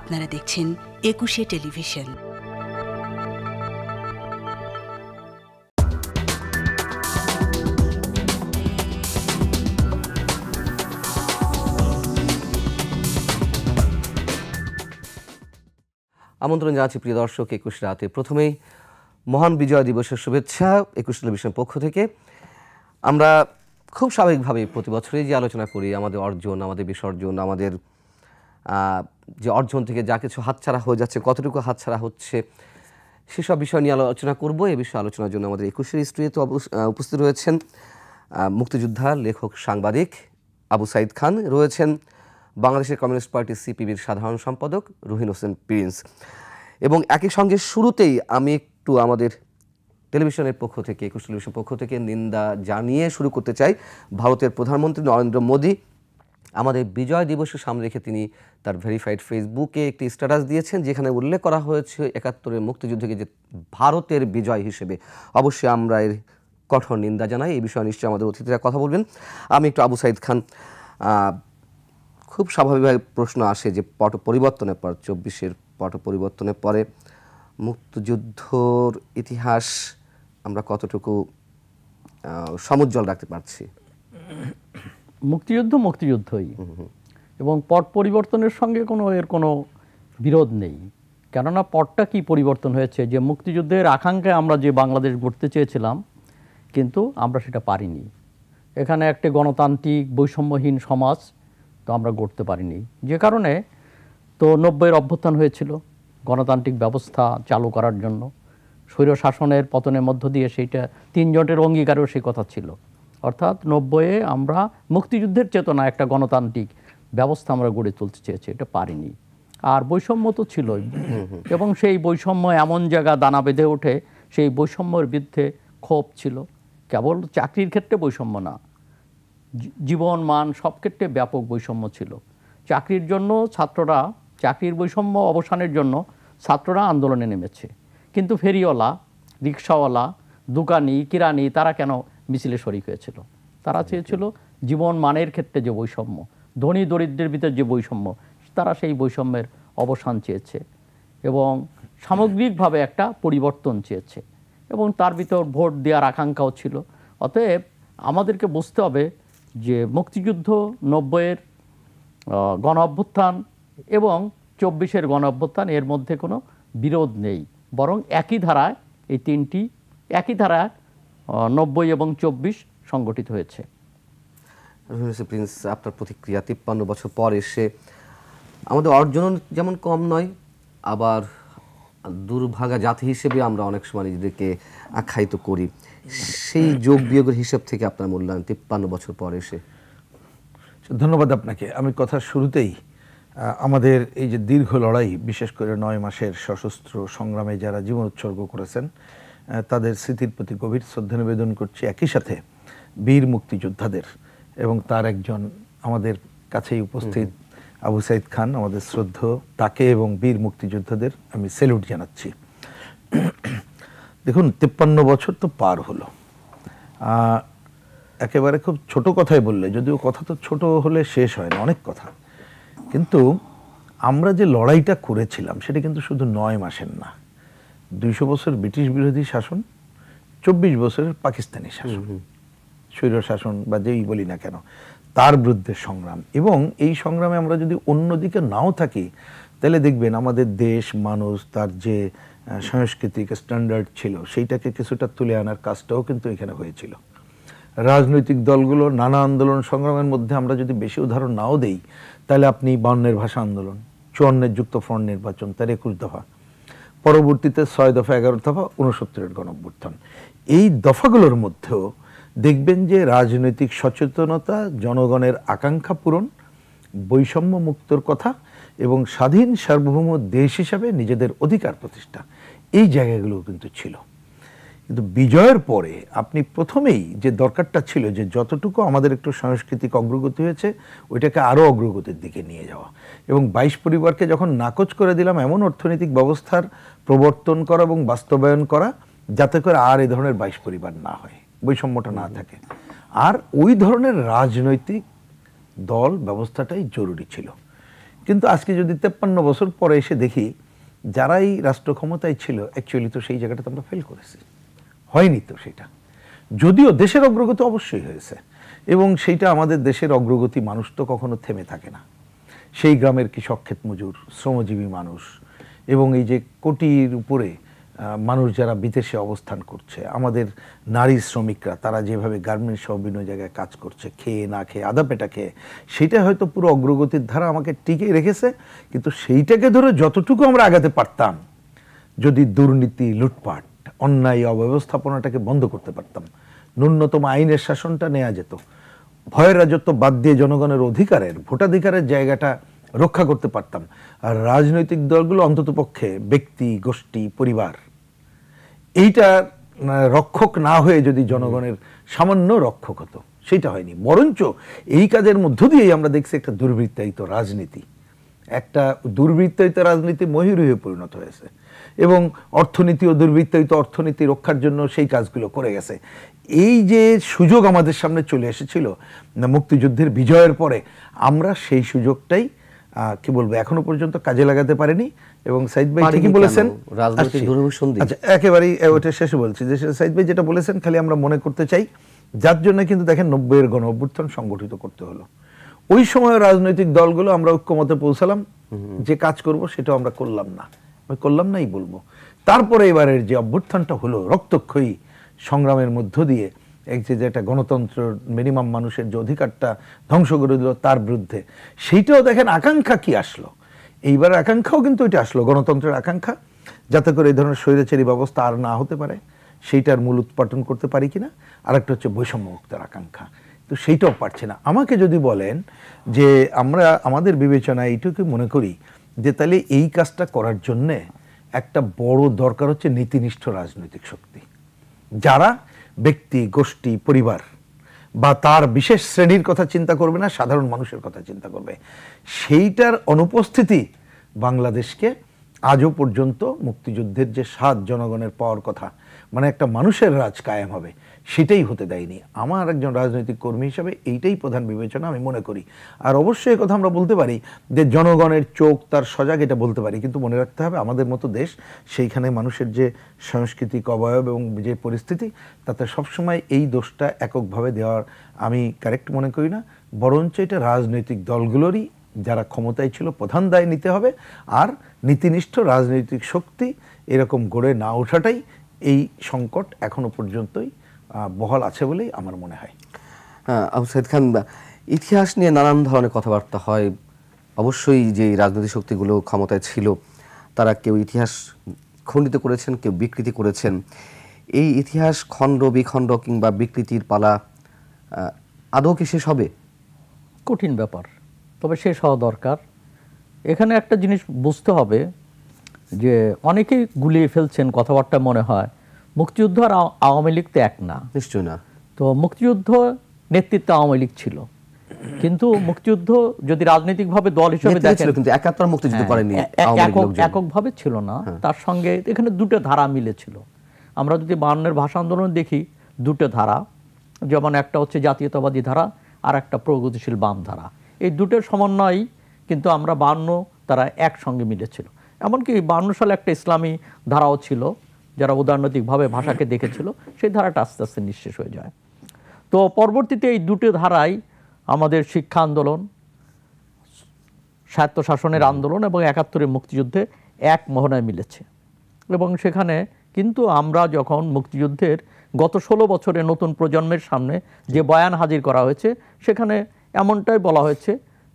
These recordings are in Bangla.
আপনারা দেখছেন একুশে টেলিভিশন। আমন্ত্রণ জানাচ্ছি প্রিয় দর্শক, 21 রাতে প্রথমেই মহান বিজয় দিবসের শুভেচ্ছা একুশে টেলিভিশনের পক্ষ থেকে। আমরা খুব স্বাভাবিকভাবে প্রতি বছরই যে আলোচনা করি আমাদের অর্জন, আমাদের বিসর্জন, আমাদের যে অর্জন থেকে যা কিছু হাতছাড়া হয়ে যাচ্ছে, কতটুকু হাতছাড়া হচ্ছে, সেসব বিষয় নিয়ে আলোচনা করব। এই বিষয়ে আলোচনার জন্য আমাদের 21-এর স্টুডিওতে উপস্থিত রয়েছেন মুক্তিযোদ্ধা, লেখক, সাংবাদিক আবু সাইদ খান, রয়েছেন বাংলাদেশের কমিউনিস্ট পার্টি সিপিবির সাধারণ সম্পাদক রুহিন হোসেন প্রিন্স। এবং একই সঙ্গে শুরুতেই আমি একটু আমাদের টেলিভিশনের পক্ষ থেকে, 21 টেলিভিশনের পক্ষ থেকে নিন্দা জানিয়ে শুরু করতে চাই। ভারতের প্রধানমন্ত্রী নরেন্দ্র মোদী আমাদের বিজয় দিবসের সামনে রেখে তিনি তার ভেরিফাইড ফেসবুকে একটি স্ট্যাটাস দিয়েছেন, যেখানে উল্লেখ করা হয়েছে 71-এর মুক্তিযুদ্ধকে যে ভারতের বিজয় হিসেবে। অবশ্যই আমরা এর কঠোর নিন্দা জানাই। এই বিষয়ে নিশ্চয়ই আমাদের অতিথিরা কথা বলবেন। আমি একটু আবু সাইদ খান, খুব স্বাভাবিকভাবে প্রশ্ন আসে যে পট পরিবর্তনের পর, 24-এর পট পরিবর্তনের পরে মুক্তিযুদ্ধর ইতিহাস আমরা কতটুকু সমুজ্জ্বল রাখতে পারছি? মুক্তিযুদ্ধ মুক্তিযুদ্ধই, এবং পট পরিবর্তনের সঙ্গে এর কোনো বিরোধ নেই। কেননা পটটা কি পরিবর্তন হয়েছে, যে মুক্তিযুদ্ধের আকাঙ্ক্ষায় আমরা যে বাংলাদেশ গড়তে চেয়েছিলাম, কিন্তু আমরা সেটা পারিনি। এখানে একটা গণতান্ত্রিক বৈষম্যহীন সমাজ তো আমরা গড়তে পারিনি, যে কারণে তো 90-এর অভ্যুত্থান হয়েছিল গণতান্ত্রিক ব্যবস্থা চালু করার জন্য। স্বৈর শাসনের পতনের মধ্য দিয়ে সেইটা 3 জোটের অঙ্গীকারেও সেই কথা ছিল। অর্থাৎ 90-এ আমরা মুক্তিযুদ্ধের চেতনা একটা গণতান্ত্রিক ব্যবস্থা আমরা গড়ে তুলতে চেয়েছি, এটা পারিনি। আর বৈষম্য তো ছিলই, এবং সেই বৈষম্য এমন জায়গা দানা বেঁধে ওঠে, সেই বৈষম্যের বিরুদ্ধে ক্ষোভ ছিল। কেবল চাকরির ক্ষেত্রে বৈষম্য না, জীবন মান সব ক্ষেত্রে ব্যাপক বৈষম্য ছিল। চাকরির জন্য ছাত্ররা, চাকরির বৈষম্য অবসানের জন্য ছাত্ররা আন্দোলনে নেমেছে, কিন্তু ফেরিওয়ালা, রিক্সাওয়ালা, দোকানি, কিরানি তারা কেন মিছিলে শরিক হয়েছিল? তারা চেয়েছিল জীবন মানের ক্ষেত্রে যে বৈষম্য, ধনী দরিদ্রের ভিতর যে বৈষম্য, তারা সেই বৈষম্যের অবসান চেয়েছে এবং সামগ্রিকভাবে একটা পরিবর্তন চেয়েছে, এবং তার ভিতর ভোট দেওয়ার আকাঙ্ক্ষাও ছিল। অতএব আমাদেরকে বুঝতে হবে যে মুক্তিযুদ্ধ, 90-এর গণ অভ্যুত্থান এবং 24-এর গণ অভ্যুত্থান, এর মধ্যে কোনো বিরোধ নেই, বরং একই ধারায় এই তিনটি একই ধারায় 90 এবং 24 সংগঠিত হয়েছে। প্রিন্স, আপনার প্রতিক্রিয়া 53 বছর পর এসে আমাদের অর্জন যেমন কম নয়, আবার দুর্ভাগা জাতি হিসেবে আমরা অনেক সময় নিজেদেরকে আখ্যায়িত করি। সেই যোগ বিয়োগের হিসাব থেকে আপনার মূল্যায়ন 53 বছর পর এসে? ধন্যবাদ আপনাকে। আমি কথার শুরুতেই আমাদের এই যে দীর্ঘ লড়াই, বিশেষ করে 9 মাসের সশস্ত্র সংগ্রামে যারা জীবন উৎসর্গ করেছেন, তাদের স্মৃতির প্রতি গভীর শ্রদ্ধা নিবেদন করছি। একই সাথে বীর মুক্তিযোদ্ধাদের, এবং তার একজন আমাদের কাছেই উপস্থিত আবু সাইদ খান, আমাদের শ্রদ্ধেয়, তাকে এবং বীর মুক্তিযোদ্ধাদের আমি স্যালুট জানাচ্ছি। দেখুন, 53 বছর তো পার হলো। একেবারে খুব ছোট কথাই বললে, যদিও কথা তো ছোট হলে শেষ হয় না, অনেক কথা, কিন্তু আমরা যে লড়াইটা করেছিলাম সেটা কিন্তু শুধু 9 মাসের না। 200 বছর ব্রিটিশ বিরোধী শাসন, 24 বছরের পাকিস্তানি শাসন, স্বৈর শাসন বা যেই বলি না কেন, তার বিরুদ্ধে সংগ্রাম। এবং এই সংগ্রামে আমরা যদি অন্যদিকে নাও থাকি, তাহলে দেখবেন আমাদের দেশ, মানুষ, তার যে সাংস্কৃতিক স্ট্যান্ডার্ড ছিল, সেইটাকে কিছুটা তুলে আনার কাজটাও কিন্তু এখানে হয়েছিল। রাজনৈতিক দলগুলোর নানা আন্দোলন সংগ্রামের মধ্যে আমরা যদি বেশি উদাহরণ নাও দেই, তাহলে আপনি 52-এর ভাষা আন্দোলন, 54-এর যুক্তফ্রন্ট নির্বাচন, তার 21 দফা, পরবর্তীতে 6 দফা, 11 দফা, 69-এর গণ অভ্যুত্থান, এই দফাগুলোর মধ্যেও দেখবেন যে রাজনৈতিক সচেতনতা, জনগণের আকাঙ্ক্ষা পূরণ, বৈষম্য মুক্তর কথা এবং স্বাধীন সার্বভৌম দেশ হিসাবে নিজেদের অধিকার প্রতিষ্ঠা, এই জায়গাগুলো কিন্তু ছিল। কিন্তু বিজয়ের পরে আপনি প্রথমেই যে দরকারটা ছিল যে যতটুকু আমাদের একটু সাংস্কৃতিক অগ্রগতি হয়েছে, ওইটাকে আরও অগ্রগতির দিকে নিয়ে যাওয়া, এবং 22 পরিবারকে যখন নাকচ করে দিলাম, এমন অর্থনৈতিক ব্যবস্থার প্রবর্তন করা এবং বাস্তবায়ন করা যাতে করে আর এই ধরনের 22 পরিবার না হয়, বৈষম্যটা না থাকে। আর ওই ধরনের রাজনৈতিক দল ব্যবস্থাটাই জরুরি ছিল। কিন্তু আজকে যদি 53 বছর পরে এসে দেখি যারাই রাষ্ট্র ক্ষমতায় ছিল অ্যাকচুয়ালি তো সেই জায়গাটাতে আমরা ফেল করেছি, হয়নি তো সেটা। যদিও দেশের অগ্রগতি অবশ্যই হয়েছে, এবং সেইটা আমাদের দেশের অগ্রগতি, মানুষ তো কখনো থেমে থাকে না। সেই গ্রামের কৃষক, ক্ষেত মজুর, শ্রমজীবী মানুষ, এবং এই যে কোটির উপরে মানুষ যারা বিদেশে অবস্থান করছে, আমাদের নারী শ্রমিকরা, তারা যেভাবে গার্মেন্টস সহ বিভিন্ন জায়গায় কাজ করছে, খেয়ে না খেয়ে, আধা পেটা খেয়ে, সেইটা হয়তো পুরো অগ্রগতির ধারা আমাকে টিকে রেখেছে। কিন্তু সেইটাকে ধরে যতটুকু আমরা আগাতে পারতাম, যদি দুর্নীতি, লুটপাট, অন্যায়, অব্যবস্থাপনাটাকে বন্ধ করতে পারতাম, ন্যূনতম আইনের শাসনটা নেওয়া যেত, ভয়ের রাজত্ব বাদ দিয়ে জনগণের অধিকারের, ভোটাধিকারের জায়গাটা রক্ষা করতে পারতাম, আর রাজনৈতিক দলগুলো অন্ততপক্ষে ব্যক্তি, গোষ্ঠী, পরিবার, এইটা রক্ষক না হয়ে যদি জনগণের সামান্য রক্ষক হতো, সেটা হয়নি। বরঞ্চ এই কাজের মধ্য দিয়েই আমরা দেখছি একটা দুর্বৃত্তায়িত রাজনীতি, একটা দুর্বৃত্তায়িত রাজনীতি মহিরুহে পরিণত হয়েছে, এবং অর্থনীতি ও দুর্বৃত্তায়িত অর্থনীতি রক্ষার জন্য সেই কাজগুলো করে গেছে। এই যে সুযোগ আমাদের সামনে চলে এসেছিল মুক্তিযুদ্ধের বিজয়ের পরে, আমরা সেই সুযোগটাই কি বলবো এখনো পর্যন্ত কাজে লাগাতে পারিনি। এবং সাইদ ভাই ঠিকই বলেছেন, আচ্ছা একেবারেই ওটা শেষে বলছি যে সাইদ ভাই যেটা বলেছেন, খালি আমরা মনে করতে চাই, যার জন্য কিন্তু দেখেন 90-এর গণ অভ্যুত্থান সংগঠিত করতে হলো। ওই সময় রাজনৈতিক দলগুলো আমরা ঐক্যমতে পৌঁছালাম, যে কাজ করব সেটাও আমরা করলাম না, করলাম নাই বলবো। তারপরে এবারের যে অভ্যুত্থানটা হলো রক্তক্ষয়ী সংগ্রামের মধ্য দিয়ে, যে একটা গণতন্ত্র, মিনিমাম মানুষের যে অধিকারটা ধ্বংস করে দিল, তার বিরুদ্ধে, সেইটাও দেখেন আকাঙ্ক্ষা কি আসলো। এইবার আকাঙ্ক্ষাও কিন্তু এটা আসলো, গণতন্ত্রের আকাঙ্ক্ষা, যাতে করে এই ধরনের স্বৈরাচারী ব্যবস্থা আর না হতে পারে, সেইটার মূল উৎপাটন করতে পারি কিনা। আর একটা হচ্ছে বৈষম্য মুক্তের আকাঙ্ক্ষা, তো সেইটাও পারছে না। আমাকে যদি বলেন যে আমরা আমাদের বিবেচনায় এইটুকু মনে করি যে তাহলে এই কাজটা করার জন্যে একটা বড় দরকার হচ্ছে নীতিনিষ্ঠ রাজনৈতিক শক্তি, যারা ব্যক্তি, গোষ্ঠী, পরিবার বা তার বিশেষ শ্রেণীর কথা চিন্তা করবে না, সাধারণ মানুষের কথা চিন্তা করবে। সেইটার অনুপস্থিতি বাংলাদেশকে আজও পর্যন্ত মুক্তিযুদ্ধের যে স্বাদ জনগণের পাওয়ার কথা, মানে একটা মানুষের রাজ কায়েম হবে, সেটাই হতে দেয়নি। আমার একজন রাজনৈতিক কর্মী হিসাবে এইটাই প্রধান বিবেচনা আমি মনে করি। আর অবশ্যই কথা আমরা বলতে পারি যে জনগণের চোখ তার সজাগ, এটা বলতে পারি, কিন্তু মনে রাখতে হবে আমাদের মতো দেশ, সেইখানে মানুষের যে সাংস্কৃতিক অবয়ব এবং যে পরিস্থিতি, তাতে সবসময় এই দোষটা এককভাবে দেওয়ার আমি কারেক্ট মনে করি না। বরঞ্চ এটা রাজনৈতিক দলগুলোরই, যারা ক্ষমতায় ছিল, প্রধান দায় নিতে হবে। আর নীতিনিষ্ঠ রাজনৈতিক শক্তি এরকম গড়ে না ওঠাটাই এই সংকট এখনো পর্যন্তই বহাল আছে বলেই আমার মনে হয়। হ্যাঁ, আবু সাইদ খান, ইতিহাস নিয়ে নানান ধরনের কথাবার্তা হয়। অবশ্যই যে রাজনৈতিক শক্তিগুলো ক্ষমতায় ছিল, তারা কেউ ইতিহাস খণ্ডিত করেছেন, কেউ বিকৃতি করেছেন। এই ইতিহাস খণ্ড বিখণ্ড কিংবা বিকৃতির পালা আদৌ কি শেষ হবে? কঠিন ব্যাপার, তবে শেষ হওয়া দরকার। এখানে একটা জিনিস বুঝতে হবে যে অনেকেই গুলিয়ে ফেলছেন কথাবার্তা, মনে হয় মুক্তিযুদ্ধ আর আওয়ামী লীগ তো এক না। নিশ্চয় না। তো মুক্তিযুদ্ধ নেতৃত্বে আওয়ামী লীগ ছিল, কিন্তু মুক্তিযুদ্ধ যদি রাজনৈতিকভাবে দল হিসেবে দেখেন, কিন্তু একাত্তর মুক্তিযুদ্ধ করেনি, এককভাবে ছিল না। তার সঙ্গে এখানে দুটো ধারা মিলেছিল। আমরা যদি 52-এর ভাষা আন্দোলন দেখি, দুটো ধারা, যেমন একটা হচ্ছে জাতীয়তাবাদী ধারা আর একটা প্রগতিশীল বাম ধারা। এই দুটোর সমন্বয় কিন্তু আমরা 52 তারা একসঙ্গে মিলেছিল। এমনকি 52 সালে একটা ইসলামী ধারাও ছিল, যারা উদারনৈতিকভাবে ভাষাকে দেখেছিল, সেই ধারাটা আস্তে আস্তে নিঃশেষ হয়ে যায়। তো পরবর্তীতে এই দুটো ধারাই আমাদের শিক্ষা আন্দোলন, স্বায়ত্তশাসনের আন্দোলন এবং 71-এর মুক্তিযুদ্ধে এক মোহনায় মিলেছে। এবং সেখানে কিন্তু আমরা যখন মুক্তিযুদ্ধের গত 16 বছরে নতুন প্রজন্মের সামনে যে বয়ান হাজির করা হয়েছে, সেখানে এমনটাই বলা হয়েছে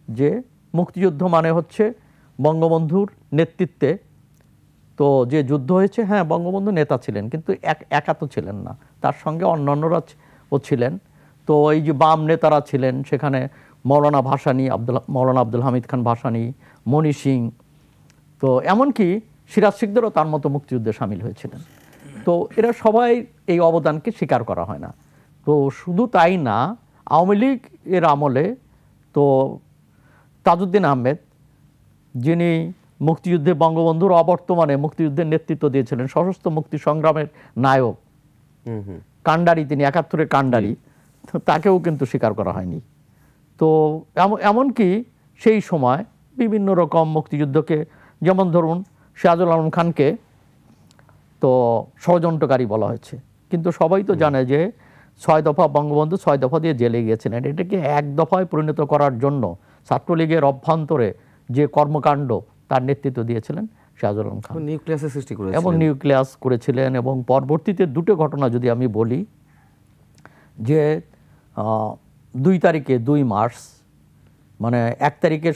যে মুক্তিযুদ্ধ মানে হচ্ছে বঙ্গবন্ধুর নেতৃত্বে তো যে যুদ্ধ হয়েছে। হ্যাঁ, বঙ্গবন্ধু নেতা ছিলেন, কিন্তু একা তো ছিলেন না, তার সঙ্গে অন্যান্যরা ও ছিলেন। তো এই যে বাম নেতারা ছিলেন, সেখানে মৌলানা ভাসানী, মৌলানা আব্দুল হামিদ খান ভাসানী, মণি সিং, তো এমনকি সিরাজ শিকদারও তার মতো মুক্তিযুদ্ধে সামিল হয়েছিলেন। তো এরা সবাই এই অবদানকে স্বীকার করা হয় না। তো শুধু তাই না, আওয়ামী লীগ এর আমলে তো তাজউদ্দিন আহমেদ, যিনি মুক্তিযুদ্ধে বঙ্গবন্ধুর অবর্তমানে মুক্তিযুদ্ধের নেতৃত্ব দিয়েছিলেন, সশস্ত্র মুক্তি সংগ্রামের নায়ক, কান্ডারি, তিনি 71-এর কান্ডারি, তাকেও কিন্তু স্বীকার করা হয়নি। তো এমনকি সেই সময় বিভিন্ন রকম মুক্তিযুদ্ধকে, যেমন ধরুন সিরাজুল আলম খানকে তো ষড়যন্ত্রকারী বলা হয়েছে, কিন্তু সবাই তো জানে যে 6 দফা বঙ্গবন্ধু 6 দফা দিয়ে জেলে গিয়েছিলেন। এটাকে 1 দফায় পরিণত করার জন্য ছাত্রলীগের অভ্যন্তরে যে কর্মকাণ্ড তার নেতৃত্ব দিয়েছিলেন সিরাজুল আলম খান নিউক্লিয়াসের সৃষ্টি করেছিলেন এবং নিউক্লিয়াস করেছিলেন। এবং পরবর্তীতে দুটো ঘটনা যদি আমি বলি, যে 2 তারিখে 2 মার্চ মানে 1 তারিখে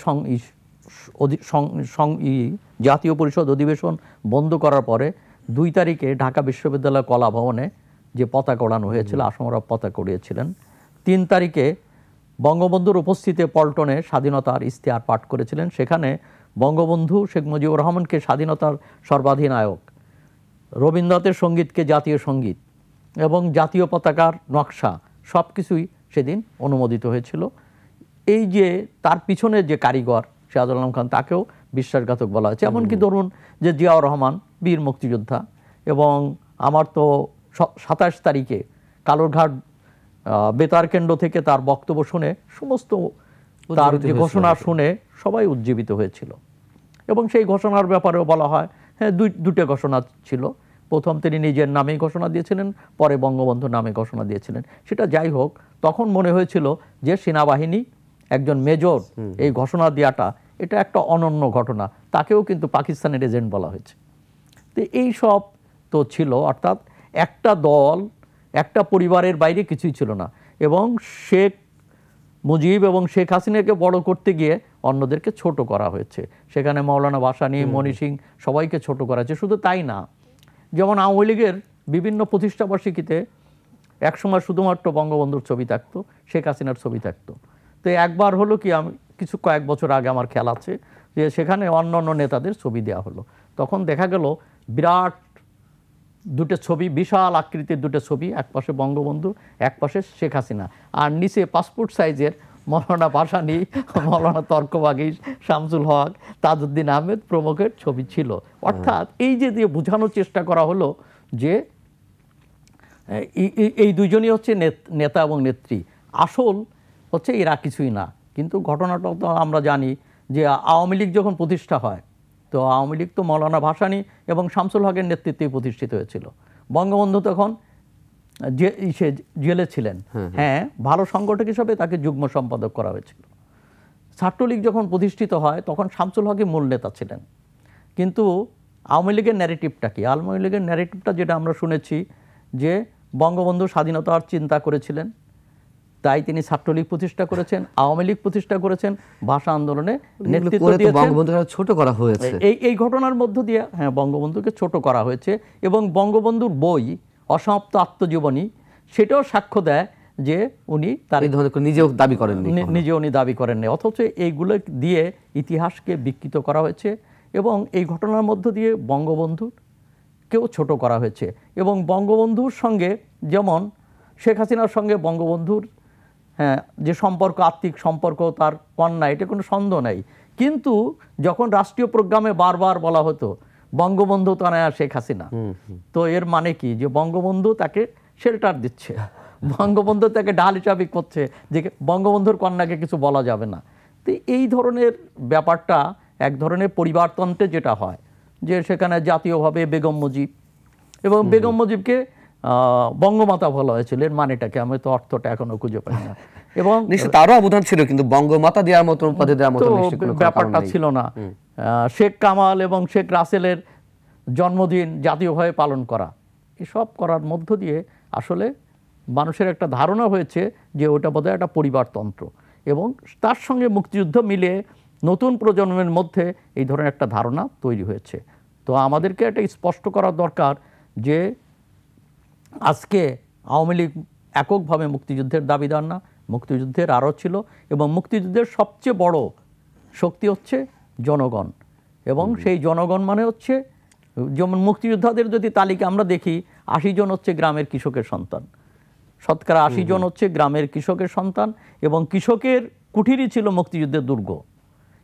জাতীয় পরিষদ অধিবেশন বন্ধ করার পরে 2 তারিখে ঢাকা বিশ্ববিদ্যালয় কলা ভবনে যে পতাকা ওড়ানো হয়েছিল, আসমরা পতাকা উড়িয়েছিলেন। 3 তারিখে বঙ্গবন্ধুর উপস্থিতিতে পল্টনে স্বাধীনতার ইশতেহার পাঠ করেছিলেন। সেখানে বঙ্গবন্ধু শেখ মুজিবুর রহমানকে স্বাধীনতার সর্বাধিনায়ক, রবীন্দ্রনাথের সঙ্গীতকে জাতীয় সঙ্গীত এবং জাতীয় পতাকার নকশা সব কিছুই সেদিন অনুমোদিত হয়েছিল। এই যে তার পিছনে যে কারিগর সিরাজুল আলম খান, তাকেও বিশ্বাসঘাতক বলা হয়েছে। এমনকি ধরুন যে জিয়াউর রহমান বীর মুক্তিযোদ্ধা, এবং আমার তো 27 তারিখে কালুরঘাট বেতার কেন্দ্র থেকে তার বক্তব্য শুনে সমস্ত তার যে ঘোষণা শুনে সবাই উজ্জীবিত হয়েছিল। এবং সেই ঘোষণার ব্যাপারেও বলা হয়, হ্যাঁ, দুটো ঘোষণা ছিল। প্রথম তিনি নিজের নামেই ঘোষণা দিয়েছিলেন, পরে বঙ্গবন্ধুর নামে ঘোষণা দিয়েছিলেন। সেটা যাই হোক, তখন মনে হয়েছিল যে সেনাবাহিনী একজন মেজর এই ঘোষণা দেওয়াটা এটা একটা অনন্য ঘটনা, তাকেও কিন্তু পাকিস্তানের এজেন্ট বলা হয়েছে। তো এই সব তো ছিল, অর্থাৎ একটা দল একটা পরিবারের বাইরে কিছুই ছিল না। এবং শেখ মুজিব এবং শেখ হাসিনাকে বড় করতে গিয়ে অন্যদেরকে ছোট করা হয়েছে। সেখানে মৌলানা ভাসানী, মনি সিং সবাইকে ছোট করা হয়েছে। শুধু তাই না, যেমন আওয়ামী লীগের বিভিন্ন প্রতিষ্ঠাবার্ষিকীতে একসময় শুধুমাত্র বঙ্গবন্ধুর ছবি থাকতো, শেখ হাসিনার ছবি থাকতো। তো একবার হলো কি, আমি কয়েক বছর আগে আমার খেয়াল আছে যে সেখানে অন্য অন্য নেতাদের ছবি দেওয়া হলো। তখন দেখা গেল বিরাট দুটো ছবি, বিশাল আকৃতির দুটো ছবি, এক পাশে বঙ্গবন্ধু, এক পাশে শেখ হাসিনা, আর নিচে পাসপোর্ট সাইজের মৌলানা ভাসানী, মৌলানা তর্কবাগী, শামসুল হক, তাজউদ্দিন আহমেদ প্রমুখের ছবি ছিল। অর্থাৎ এই যে দিয়ে বোঝানোর চেষ্টা করা হলো যে এই দুজনই হচ্ছে নেতা এবং নেত্রী, আসল হচ্ছে এরা কিছুই না। কিন্তু ঘটনাটা তো আমরা জানি যে আওয়ামী লীগ যখন প্রতিষ্ঠা হয়, তো আওয়ামী লীগ তো মৌলানা ভাসানী এবং শামসুল হকের নেতৃত্বে প্রতিষ্ঠিত হয়েছিল। বঙ্গবন্ধু তখন জেলে ছিলেন, হ্যাঁ, ভালো সংগঠক হিসাবে তাকে যুগ্ম সম্পাদক করা হয়েছিল। ছাত্রলীগ যখন প্রতিষ্ঠিত হয় তখন শামসুল হকই মূল নেতা ছিলেন। কিন্তু আওয়ামী লীগের ন্যারেটিভটা কি? আওয়ামী লীগের ন্যারেটিভটা যেটা আমরা শুনেছি যে বঙ্গবন্ধু স্বাধীনতার চিন্তা করেছিলেন, তাই তিনি ছাত্রলীগ প্রতিষ্ঠা করেছেন, আওয়ামী লীগ প্রতিষ্ঠা করেছেন, ভাষা আন্দোলনে নেতৃত্ব দিয়েছেন। বঙ্গবন্ধুকে ছোট করা হয়েছে এই ঘটনার মধ্য দিয়ে, হ্যাঁ, বঙ্গবন্ধুকে ছোট করা হয়েছে। এবং বঙ্গবন্ধুর বই অসমাপ্ত আত্মজীবনী সেটাও সাক্ষ্য দেয় যে উনি তার নিজেও দাবি করেননি, উনি দাবি করেননি। অথচ এইগুলো দিয়ে ইতিহাসকে বিকৃত করা হয়েছে এবং এই ঘটনার মধ্য দিয়ে বঙ্গবন্ধুকেও ছোট করা হয়েছে। এবং বঙ্গবন্ধুর সঙ্গে, যেমন শেখ হাসিনার সঙ্গে বঙ্গবন্ধুর হ্যাঁ যে সম্পর্ক, আত্মিক সম্পর্ক, তার কন্যা, এটা কোনো সন্দেহ নাই। কিন্তু যখন রাষ্ট্রীয় প্রোগ্রামে বারবার বলা হতো বঙ্গবন্ধু তনয়া শেখ হাসিনা, তো এর মানে কি? যে বঙ্গবন্ধু তাকে শেল্টার দিচ্ছে, বঙ্গবন্ধু তাকে ঢাল হিসাবে করছে যে বঙ্গবন্ধুর কন্যাকে কিছু বলা যাবে না। তো এই ধরনের ব্যাপারটা এক ধরনের পরিবারতন্ত্রে যেটা হয়, যে সেখানে জাতীয়ভাবে বেগম মুজিব, এবং বেগম মুজিবকে বঙ্গমাতা বলা হয়েছিল। এর মানেটাকে আমি তো অর্থটা এখনো খুঁজে পাই না। এবং তারও অবদান ছিল, কিন্তু বঙ্গমাতা দেওয়ার মতো, উপাধি দেওয়ার মতো ব্যাপারটা ছিল না। শেখ কামাল এবং শেখ রাসেলের জন্মদিন জাতীয়ভাবে পালন করা, এসব করার মধ্য দিয়ে আসলে মানুষের একটা ধারণা হয়েছে যে ওটা বোধহয় একটা পরিবারতন্ত্র, এবং তার সঙ্গে মুক্তিযুদ্ধ মিলে নতুন প্রজন্মের মধ্যে এই ধরনের একটা ধারণা তৈরি হয়েছে। তো আমাদেরকে এটা স্পষ্ট করা দরকার যে আজকে আওয়ামী লীগ এককভাবে মুক্তিযুদ্ধের দাবিদার না, মুক্তিযুদ্ধের আরও ছিল। এবং মুক্তিযুদ্ধের সবচেয়ে বড় শক্তি হচ্ছে জনগণ, এবং সেই জনগণ মানে হচ্ছে, যেমন মুক্তিযোদ্ধাদের যদি তালিকা আমরা দেখি, 80 জন হচ্ছে গ্রামের কৃষকের সন্তান, শতকরা 80 জন হচ্ছে গ্রামের কৃষকের সন্তান। এবং কৃষকের কুঠিরই ছিল মুক্তিযুদ্ধের দুর্গ,